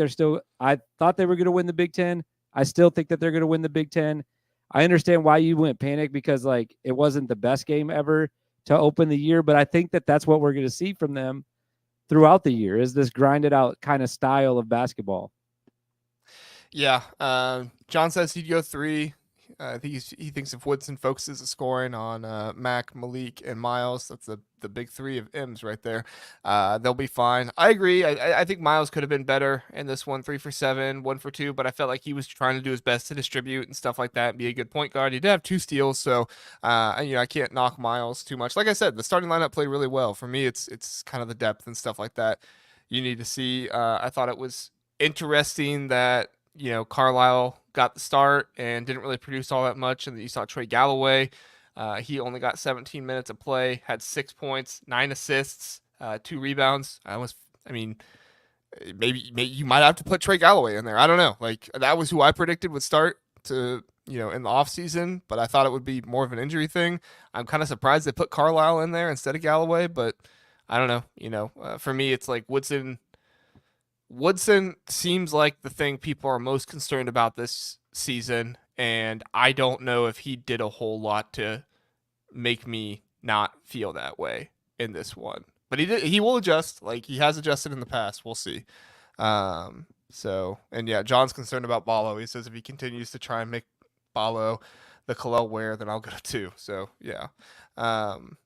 I thought they were going to win the Big Ten. I still think that they're going to win the Big Ten. I understand why you went panic because, like, it wasn't the best game ever to open the year, but I think that that's what we're going to see from them throughout the year is this grinded out kind of style of basketball. Yeah. John says he'd go 3. I think he thinks if Woodson focuses the scoring on Mac, Malik, and Miles, that's the big 3 of M's right there. They'll be fine. I agree. I think Miles could have been better in this one, 3 for 7, 1 for 2, but I felt like he was trying to do his best to distribute and stuff like that and be a good point guard. He did have 2 steals, so I can't knock Miles too much. Like I said, the starting lineup played really well. For me, it's kind of the depth and stuff like that you need to see. I thought it was interesting that Carlisle got the start and didn't really produce all that much. And you saw Trey Galloway. He only got 17 minutes of play, had 6 points, 9 assists, 2 rebounds. Maybe you might have to put Trey Galloway in there. I don't know. Like, that was who I predicted would start in the offseason, but I thought it would be more of an injury thing. I'm kind of surprised they put Carlisle in there instead of Galloway, but I don't know. For me, it's like Woodson seems like the thing people are most concerned about this season, and I don't know if he did a whole lot to make me not feel that way in this one. But he will adjust, like he has adjusted in the past. We'll see. John's concerned about Ballo. He says if he continues to try and make Ballo the Kalel Ware, then I'll go to 2. So yeah, Did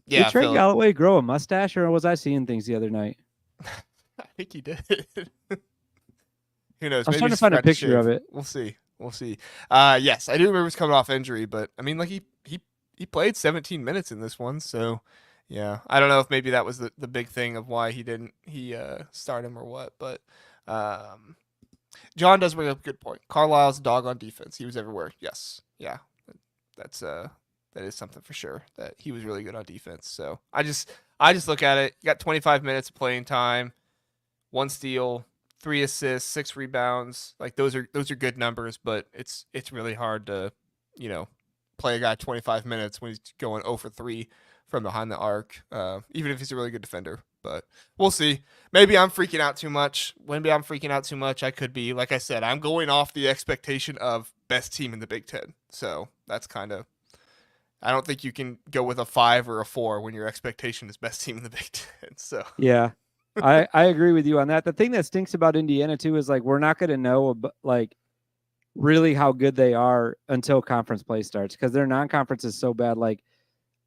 yeah, Trey Phil. Galloway grow a mustache, or was I seeing things the other night? I think he did. Who knows? I was Maybe trying to just find a forgot to picture of shave. it. We'll see. We'll see. Yes, I do remember he's coming off injury, but I mean, like he played 17 minutes in this one, so yeah. I don't know if maybe that was the big thing of why he start him or what, but um, John does bring up a good point. Carlisle's a dog on defense. He was everywhere. Yes, yeah, that's that is something for sure. That he was really good on defense. So I just look at it. You got 25 minutes of playing time, 1 steal, 3 assists, 6 rebounds. Like those are good numbers, but it's really hard to, you know, play a guy 25 minutes when he's going 0 for 3 from behind the arc, even if he's a really good defender. But we'll see. Maybe I'm freaking out too much. Maybe I'm freaking out too much. I could be. Like I said, I'm going off the expectation of best team in the Big Ten. So that's kind of. I don't think you can go with a 5 or a 4 when your expectation is best team in the Big Ten. So Yeah, I agree with you on that. The thing that stinks about Indiana too is like we're not going to know like really how good they are until conference play starts because their non-conference is so bad. Like,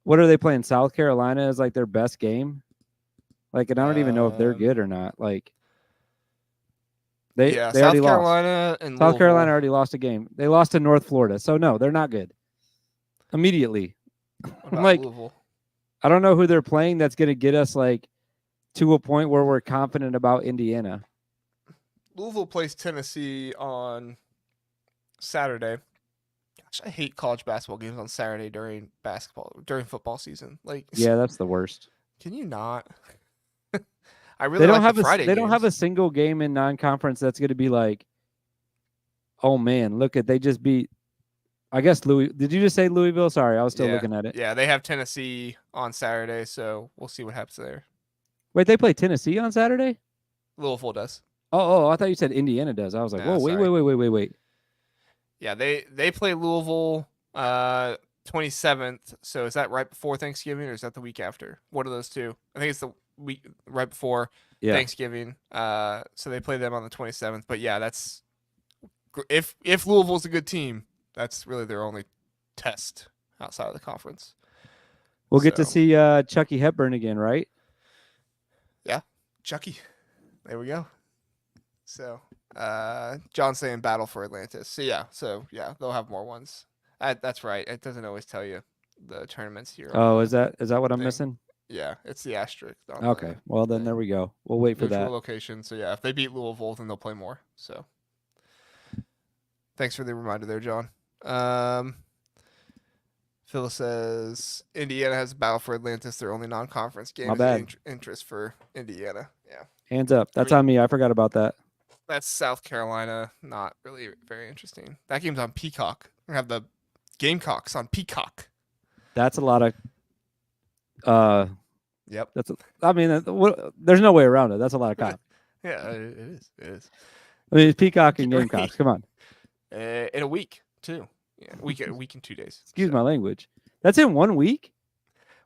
what are they playing? South Carolina is like their best game. Like, and I don't even know if they're good or not. Like, they already South lost. Carolina and South Carolina Louisville. already lost a game. They lost to North Florida. So no, they're not good. Immediately. What I'm about like, Louisville? I don't know who they're playing that's going to get us like to a point where we're confident about Indiana. Louisville plays Tennessee on Saturday. Gosh, I hate college basketball games on Saturday during football season. Like, Yeah, that's the worst. can you not? I really like the Friday they don't have a games. single game in non-conference that's going to be like, oh man, look at they just beat. I guess Louis. Did you just say Louisville? Sorry, I was still Yeah, looking at it. yeah, they have Tennessee on Saturday, so we'll see what happens there. Wait, they play Tennessee on Saturday? Louisville does. Oh, I thought you said Indiana does. I was like, No, whoa, sorry. wait. Yeah, they play Louisville 27th. So is that right before Thanksgiving or is that the week after? One of those two. I think it's the week right before Thanksgiving. So they play them on the 27th. But yeah, that's if Louisville's a good team, that's really their only test outside of the conference. We'll get to see Chucky Hepburn again, right? Yeah, Chucky. There we go. So John's saying battle for Atlantis. So yeah, they'll have more ones. That's right. It doesn't always tell you the tournaments here. Oh, is that what I'm thing. missing? Yeah, it's the asterisk. Okay, well then there we go. We'll wait for that location. So yeah, if they beat Louisville, then they'll play more. So thanks for the reminder there, John. Phil says Indiana has a battle for Atlantis. Their only non-conference game. My bad. Interest for Indiana. Yeah. Hands up. That's on me. I forgot about that. That's South Carolina. Not really very interesting. That game's on Peacock. We have the Gamecocks on Peacock. That's a lot of. Yep. There's no way around it. That's a lot of cock. Yeah, it is. It is. I mean, it's Peacock and Gamecocks. Come on. In a week too. Yeah, week in 2 days. Excuse my language. That's in 1 week.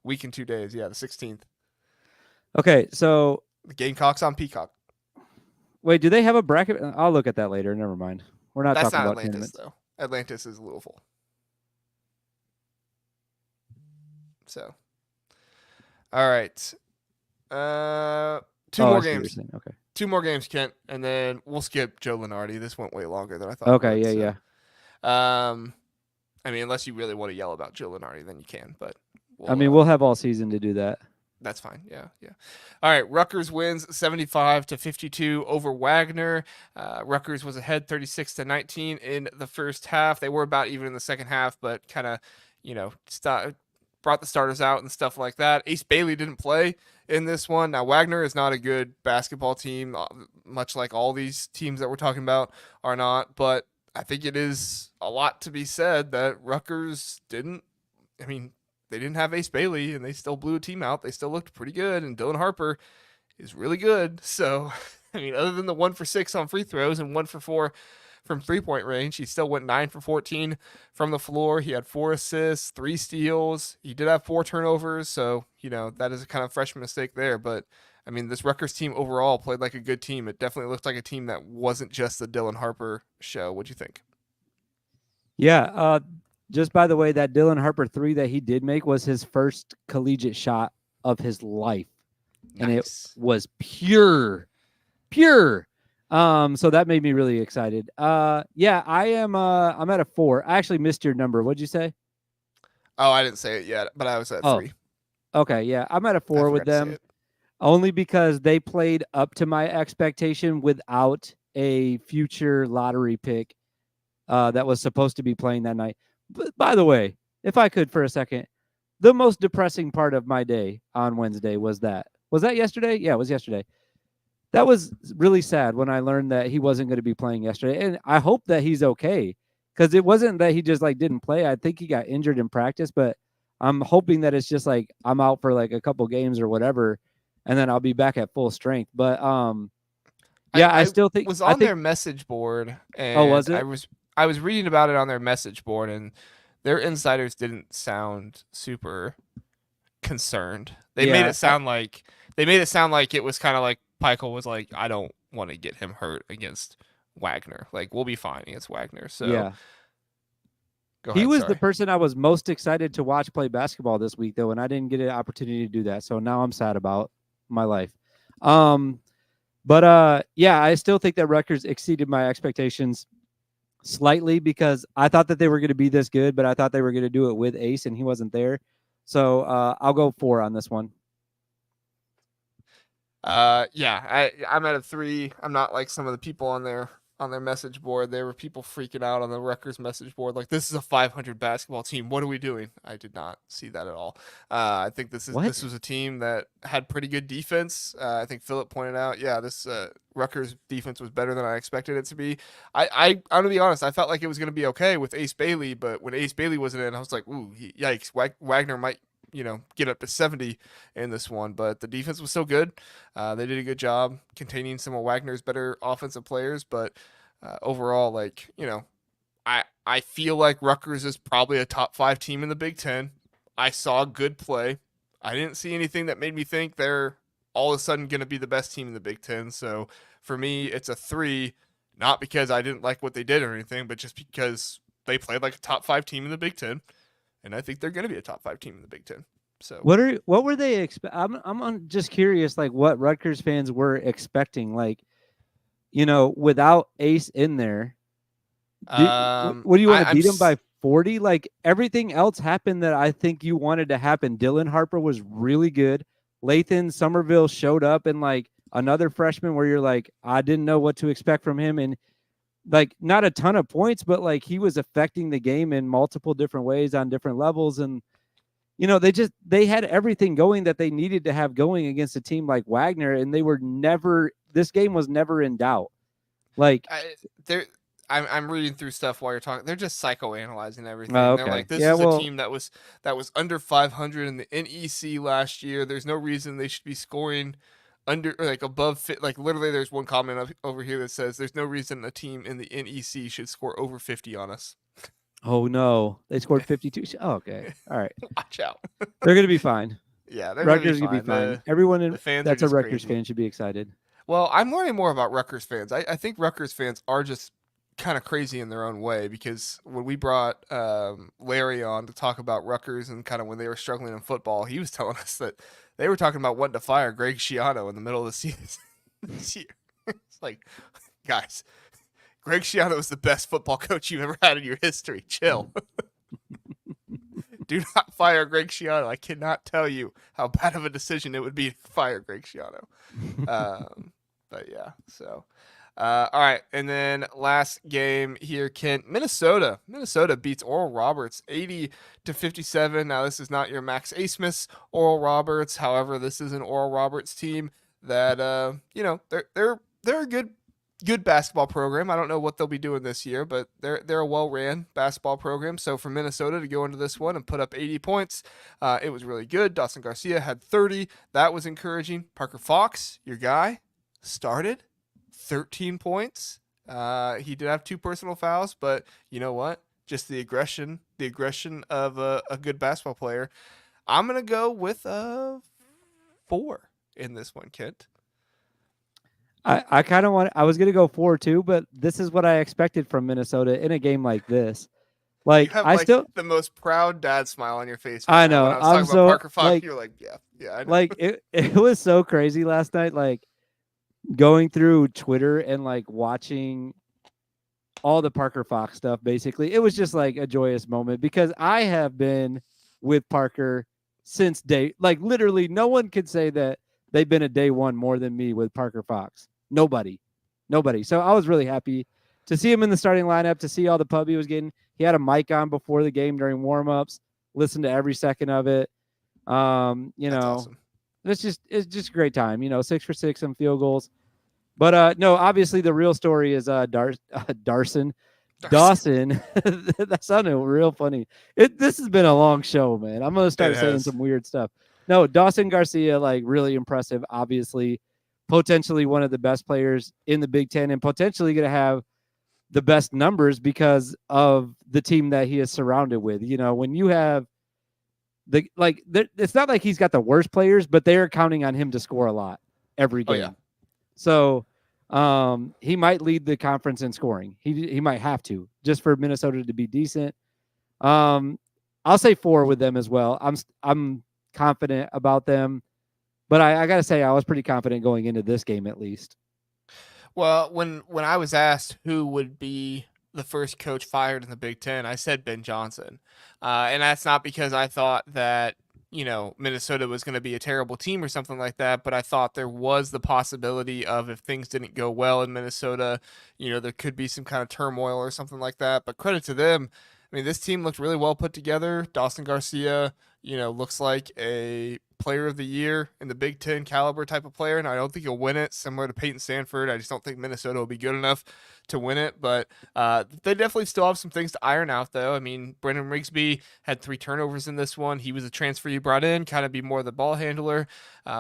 Week in 2 days. Yeah, the 16th. Okay, so the Gamecocks on Peacock. Wait, do they have a bracket? I'll look at that later. Never mind. We're not That's talking not about Atlantis tournaments. though. Atlantis is Louisville. So, all right. 2 more games. Okay. 2 more games, Kent, and then we'll skip Joe Lunardi. This went way longer than I thought. Okay, yeah. I mean, unless you really want to yell about Joe Lunardi, then you can. But we'll have all season to do that. That's fine. Yeah. All right. Rutgers wins 75-52 over Wagner. Rutgers was ahead 36-19 in the first half. They were about even in the second half, but kind of, brought the starters out and stuff like that. Ace Bailey didn't play in this one. Now, Wagner is not a good basketball team, much like all these teams that we're talking about are not. But I think it is a lot to be said that Rutgers didn't. I mean, they didn't have Ace Bailey, and they still blew a team out. They still looked pretty good, and Dylan Harper is really good. So, I mean, other than the 1 for 6 on free throws and 1 for 4 from 3-point range, he still went 9 for 14 from the floor. He had 4 assists, 3 steals. He did have 4 turnovers, so, that is a kind of freshman mistake there. But, I mean, this Rutgers team overall played like a good team. It definitely looked like a team that wasn't just the Dylan Harper show. What'd you think? Yeah, just by the way, that Dylan Harper 3 that he did make was his first collegiate shot of his life. And it Nice. was pure. So that made me really excited. Yeah, I'm at a 4. I actually missed your number. What'd you say? Oh, I didn't say it yet, but I was at Oh, 3. okay. Yeah, I'm at a I 4 with forgot to say them it. only because they played up to my expectation without a future lottery pick that was supposed to be playing that night. But by the way, if I could for a second, the most depressing part of my day on Wednesday was that. Was that yesterday? Yeah, it was yesterday. That was really sad when I learned that he wasn't going to be playing yesterday. And I hope that he's okay, because it wasn't that he just like didn't play. I think he got injured in practice, but I'm hoping that it's just like I'm out for like a couple games or whatever, and then I'll be back at full strength. But I, yeah, I I still think was I on think their message board, oh, and was it? I was reading about it on their message board, and their insiders didn't sound super concerned. Yeah. They made it sound like it was kind of like Peichel was like, I don't want to get him hurt against Wagner. Like, we'll be fine against Wagner. So Yeah. go He ahead. was the Sorry. person I was most excited to watch play basketball this week, though, and I didn't get an opportunity to do that. So now I'm sad about my life. But yeah, I still think that Rutgers exceeded my expectations slightly, because I thought that they were going to be this good, but I thought they were going to do it with Ace, and he wasn't there. So I'll go 4 on this one. Yeah, I'm at a 3. I'm not like some of the people on their message board. There were people freaking out on the Rutgers message board, like, this is a 500 basketball team. What are we doing? I did not see that at all. I think this What? was a team that had pretty good defense. I think Philip pointed out, yeah, this Rutgers defense was better than I expected it to be. I'm gonna be honest. I felt like it was gonna be okay with Ace Bailey, but when Ace Bailey wasn't in, I was like, ooh, yikes! Wagner might get up to 70 in this one, but the defense was so good. They did a good job containing some of Wagner's better offensive players, but overall, like, I feel like Rutgers is probably a top 5 team in the Big Ten. I saw good play. I didn't see anything that made me think they're all of a sudden going to be the best team in the Big Ten. So for me, it's a 3, not because I didn't like what they did or anything, but just because they played like a top 5 team in the Big Ten, and I think they're going to be a top 5 team in the Big Ten. So What were they I'm just curious, like what Rutgers fans were expecting, like, without Ace in there. What do you want to I'm beat him by 40? Like, everything else happened that I think you wanted to happen. Dylan Harper was really good. Lathan Somerville showed up, and like another freshman where you're like, I didn't know what to expect from him, and like not a ton of points, but like he was affecting the game in multiple different ways on different levels. And they had everything going that they needed to have going against a team like Wagner, and this game was never in doubt. Like, they're I'm reading through stuff while you're talking. They're just psychoanalyzing everything. They're okay. like, this Yeah, is a well, team that was under 500 in the NEC last year. There's no reason they should be scoring under, or like above fit. Like, literally, there's one comment over here that says there's no reason a team in the NEC should score over 50 on us. oh no, they scored 52. Oh, okay. All right. Watch out. They're going to be fine. Yeah, they're gonna be Rutgers going to be fine. fine. Everyone The fans are that's a just Rutgers crazy. fan should be excited. Well, I'm learning more about Rutgers fans. I think Rutgers fans are just kind of crazy in their own way, because when we brought Larry on to talk about Rutgers and kind of when they were struggling in football, he was telling us that they were talking about wanting to fire Greg Schiano in the middle of the season this year. It's like, guys, Greg Schiano is the best football coach you've ever had in your history. Chill. Do not fire Greg Schiano. I cannot tell you how bad of a decision it would be to fire Greg Schiano. But yeah, so all right, and then last game here, Kent, Minnesota. Minnesota beats Oral Roberts 80-57. Now, this is not your Max Asmus Oral Roberts. However, this is an Oral Roberts team that they're a good basketball program. I don't know what they'll be doing this year, but they're a well-ran basketball program. So for Minnesota to go into this one and put up 80 points, it was really good. Dawson Garcia had 30. That was encouraging. Parker Fox, your guy, started 13 points. He did have 2 personal fouls, but you know what? Just the aggression of a good basketball player. I'm gonna go with a 4 in this one, Kent. I was going to go 4 too, but this is what I expected from Minnesota in a game like this. You Like have I like still, the most proud dad smile on your face right I now. When know I was I'm talking about so Parker Fox, like you're like, yeah, yeah, I know. like it was so crazy last night. Like going through Twitter and like watching all the Parker Fox stuff. Basically, it was just like a joyous moment because I have been with Parker since day. Like literally, no one could say that they've been a day one more than me with Parker Fox. Nobody. So I was really happy to see him in the starting lineup, to see all the pub he was getting. He had a mic on before the game during warmups. Listened to every second of it. You That's know, awesome. it's just a great time. 6 for 6 on field goals. But no, obviously the real story is Darson. Darcy. Dawson. That sounded real funny. This has been a long show, man. I'm gonna It start saying has. some weird stuff. No, Dawson Garcia, like really impressive, obviously. Potentially one of the best players in the Big Ten and potentially gonna have the best numbers because of the team that he is surrounded with. When you have it's not like he's got the worst players, but they're counting on him to score a lot every Oh yeah. game. So he might lead the conference in scoring. He might have to just for Minnesota to be decent. I'll say 4 with them as well. I'm confident about them, but I got to say I was pretty confident going into this game at least. Well, when I was asked who would be the first coach fired in the Big Ten, I said Ben Johnson, and that's not because I thought that Minnesota was going to be a terrible team or something like that, but I thought there was the possibility of if things didn't go well in Minnesota, there could be some kind of turmoil or something like that. But credit to them. I mean, this team looked really well put together. Dawson Garcia, looks like a player of the year in the Big Ten caliber type of player, and I don't think he'll win it. Similar to Peyton Sanford, I just don't think Minnesota will be good enough to win it. But they definitely still have some things to iron out, though. I mean, Brendan Rigsby had 3 turnovers in this one. He was a transfer you brought in, kind of be more the ball handler.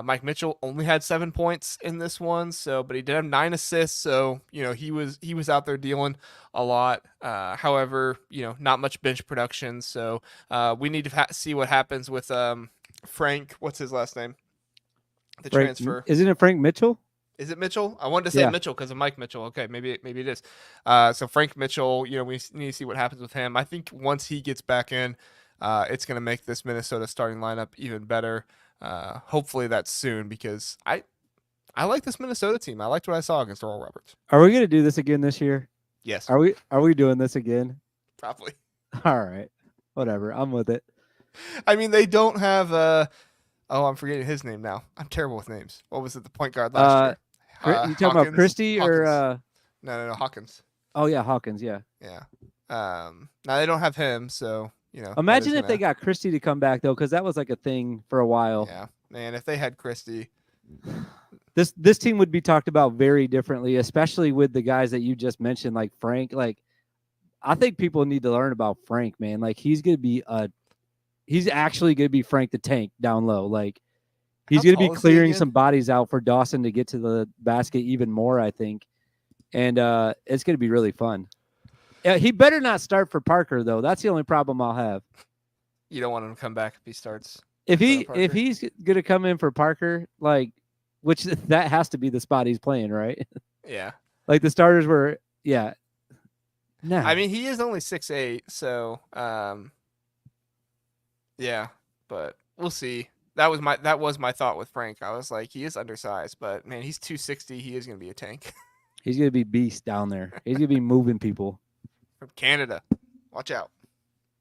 Mike Mitchell only had 7 points in this one, but he did have 9 assists. So he was out there dealing a lot. However, not much bench production. So we need to see what happens with Frank. What's his last name? The Frank, transfer. isn't it Frank Mitchell? Is it Mitchell? I wanted to say Yeah. Mitchell because of Mike Mitchell. Okay, maybe it is. So Frank Mitchell, we need to see what happens with him. I think once he gets back in, it's going to make this Minnesota starting lineup even better. Hopefully that's soon because I like this Minnesota team. I liked what I saw against Oral Roberts. Are we gonna do this again this year? Yes, Are we doing this again? probably. All right. Whatever. I'm with it. I mean, they don't have. Oh, I'm forgetting his name now. I'm terrible with names. What was it? The point guard last year. You talking about Christie or No, Hawkins. Oh yeah, Hawkins, yeah. Yeah. Now they don't have him, so Imagine if they got Christie to come back though, because that was like a thing for a while. Yeah, man. If they had Christie, this team would be talked about very differently, especially with the guys that you just mentioned, like Frank. Like, I think people need to learn about Frank, man. Like, he's actually gonna be Frank the Tank down low. Like, he's gonna be clearing some bodies out for Dawson to get to the basket even more, I think. And it's gonna be really fun. He better not start for Parker though. That's the only problem I'll have. You don't want him to come back if he starts. If he's gonna come in for Parker, like, which that has to be the spot he's playing, right? Yeah. Like the starters were, yeah. No. I mean, he is only 6'8", so yeah, but we'll see. That was my thought with Frank. I was like, he is undersized, but man, he's 260. He is gonna be a tank. He's gonna be beast down there. He's gonna be moving people. From Canada. Watch out.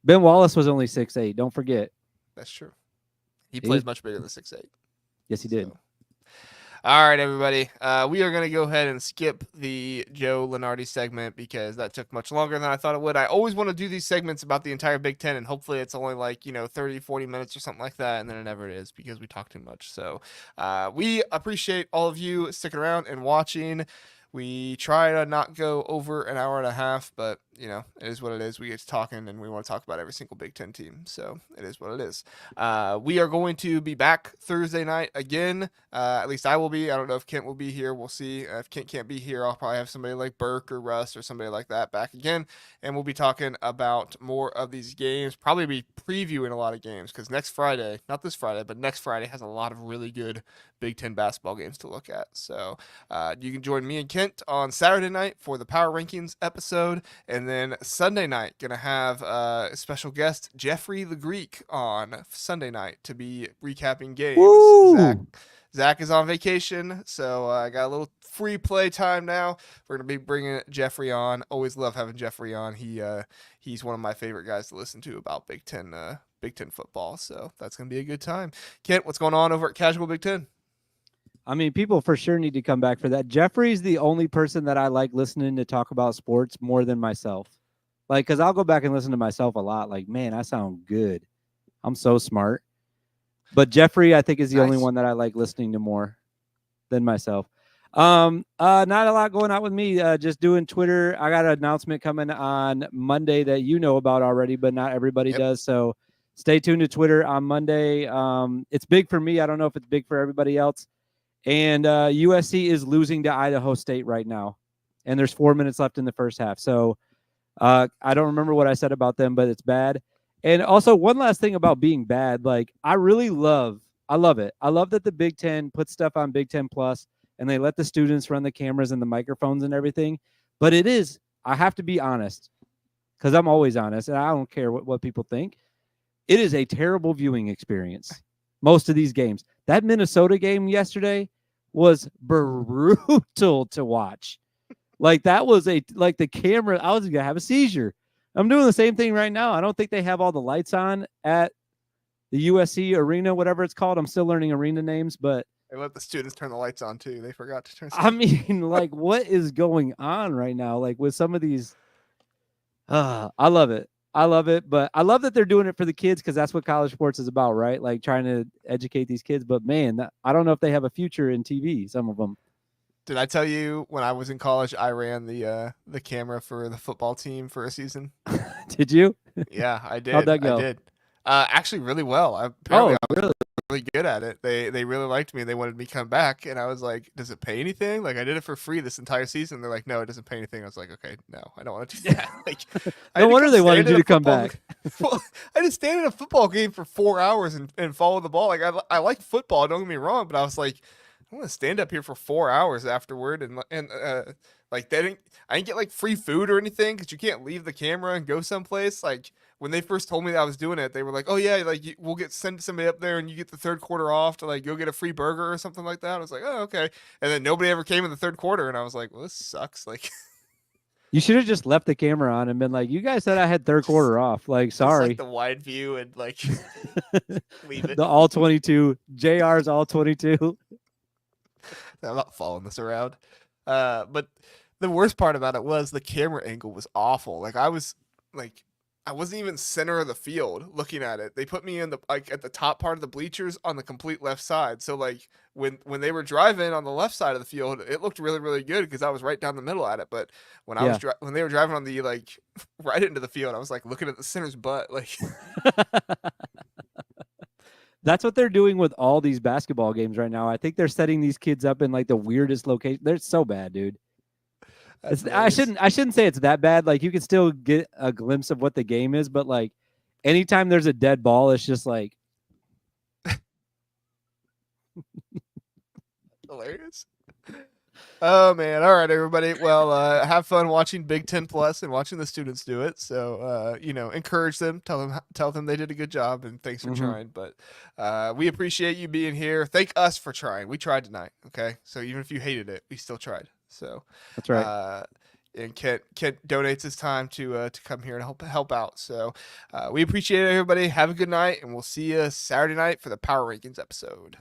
Ben Wallace was only 6'8". Don't forget. That's true. He plays much bigger than 6'8". Yes, he did. So. All right, everybody. We are going to go ahead and skip the Joe Lunardi segment because that took much longer than I thought it would. I always want to do these segments about the entire Big Ten, and hopefully it's only like, 30, 40 minutes or something like that, and then it never is because we talk too much. So we appreciate all of you sticking around and watching. We try to not go over an hour and a half, but, it is what it is. We get to talking, and we want to talk about every single Big Ten team, so it is what it is. We are going to be back Thursday night again. At least I will be. I don't know if Kent will be here. We'll see. If Kent can't be here, I'll probably have somebody like Burke or Russ or somebody like that back again, and we'll be talking about more of these games. Probably be previewing a lot of games because next Friday, not this Friday, but next Friday has a lot of really good Big Ten basketball games to look at. So you can join me and Kent on Saturday night for the Power Rankings episode. And then Sunday night, going to have a special guest, Jeffrey the Greek, on Sunday night to be recapping games. Woo! Zach is on vacation, so I got a little free play time now. We're gonna be bringing Jeffrey on. Always love having Jeffrey on. He's one of my favorite guys to listen to about Big Ten football. So that's gonna be a good time. Kent, what's going on over at Casual Big Ten? I mean, people for sure need to come back for that. Jeffrey's the only person that I like listening to talk about sports more than myself. Like, because I'll go back and listen to myself a lot. Like, man, I sound good. I'm so smart. But Jeffrey, I think, is the only one that I like listening to more than myself. Not a lot going on with me. Just doing Twitter. I got an announcement coming on Monday that you know about already, but not everybody does. So stay tuned to Twitter on Monday. It's big for me. I don't know if it's big for everybody else. And USC is losing to Idaho State right now. And there's 4 minutes left in the first half. So I don't remember what I said about them, but it's bad. And also, one last thing about being bad, like I love it. I love that the Big Ten puts stuff on Big Ten Plus and they let the students run the cameras and the microphones and everything. But I have to be honest, because I'm always honest and I don't care what people think. It is a terrible viewing experience. Most of these games. That Minnesota game yesterday was brutal to watch. Like that was the camera, I was going to have a seizure. I'm doing the same thing right now. I don't think they have all the lights on at the USC arena, whatever it's called. I'm still learning arena names, but they let the students turn the lights on too. They forgot to turn. I mean, like, what is going on right now? Like with some of these, I love it. But I love that they're doing it for the kids because that's what college sports is about, right? Like trying to educate these kids. But man, I don't know if they have a future in TV. Some of them. Did I tell you when I was in college, I ran the camera for the football team for a season? Did you? Yeah, I did. How'd that go? I did. Actually, really well. I was really good at it. They really liked me. And they wanted me to come back, and I was like, "Does it pay anything?" Like I did it for free this entire season. They're like, "No, it doesn't pay anything." I was like, "Okay, no, I don't want to do that." Like, no wonder they wanted you to come back. I just stand in a football game for 4 hours and follow the ball. Like I like football. Don't get me wrong, but I was like, I'm gonna stand up here for 4 hours afterward, and like I didn't get like free food or anything because you can't leave the camera and go someplace. Like when they first told me that I was doing it, they were like, "Oh yeah, like we'll send somebody up there and you get the third quarter off to like go get a free burger or something like that." I was like, "Oh okay," and then nobody ever came in the third quarter, and I was like, "Well, this sucks." Like you should have just left the camera on and been like, "You guys said I had third quarter off." Like, sorry. Like the wide view and like leave it. The all 22 JR's all 22. I'm not following this around. But the worst part about it was the camera angle was awful. Like I wasn't even center of the field looking at it. They put me in the at the top part of the bleachers on the complete left side. So like when they were driving on the left side of the field, it looked really really good because I was right down the middle at it. But when when they were driving on the like right into the field, I was like looking at the center's butt. Like that's what they're doing with all these basketball games right now. I think they're setting these kids up in like the weirdest location. They're so bad, dude. I shouldn't say it's that bad. Like you can still get a glimpse of what the game is, but like anytime there's a dead ball, it's just like hilarious. Oh man! All right, everybody. Well, have fun watching Big Ten Plus and watching the students do it. So, encourage them, tell them they did a good job, and thanks for trying. But we appreciate you being here. Thank us for trying. We tried tonight. Okay, so even if you hated it, we still tried. So that's right. And Kent donates his time to come here and help out. So we appreciate it, everybody. Have a good night, and we'll see you Saturday night for the Power Rankings episode.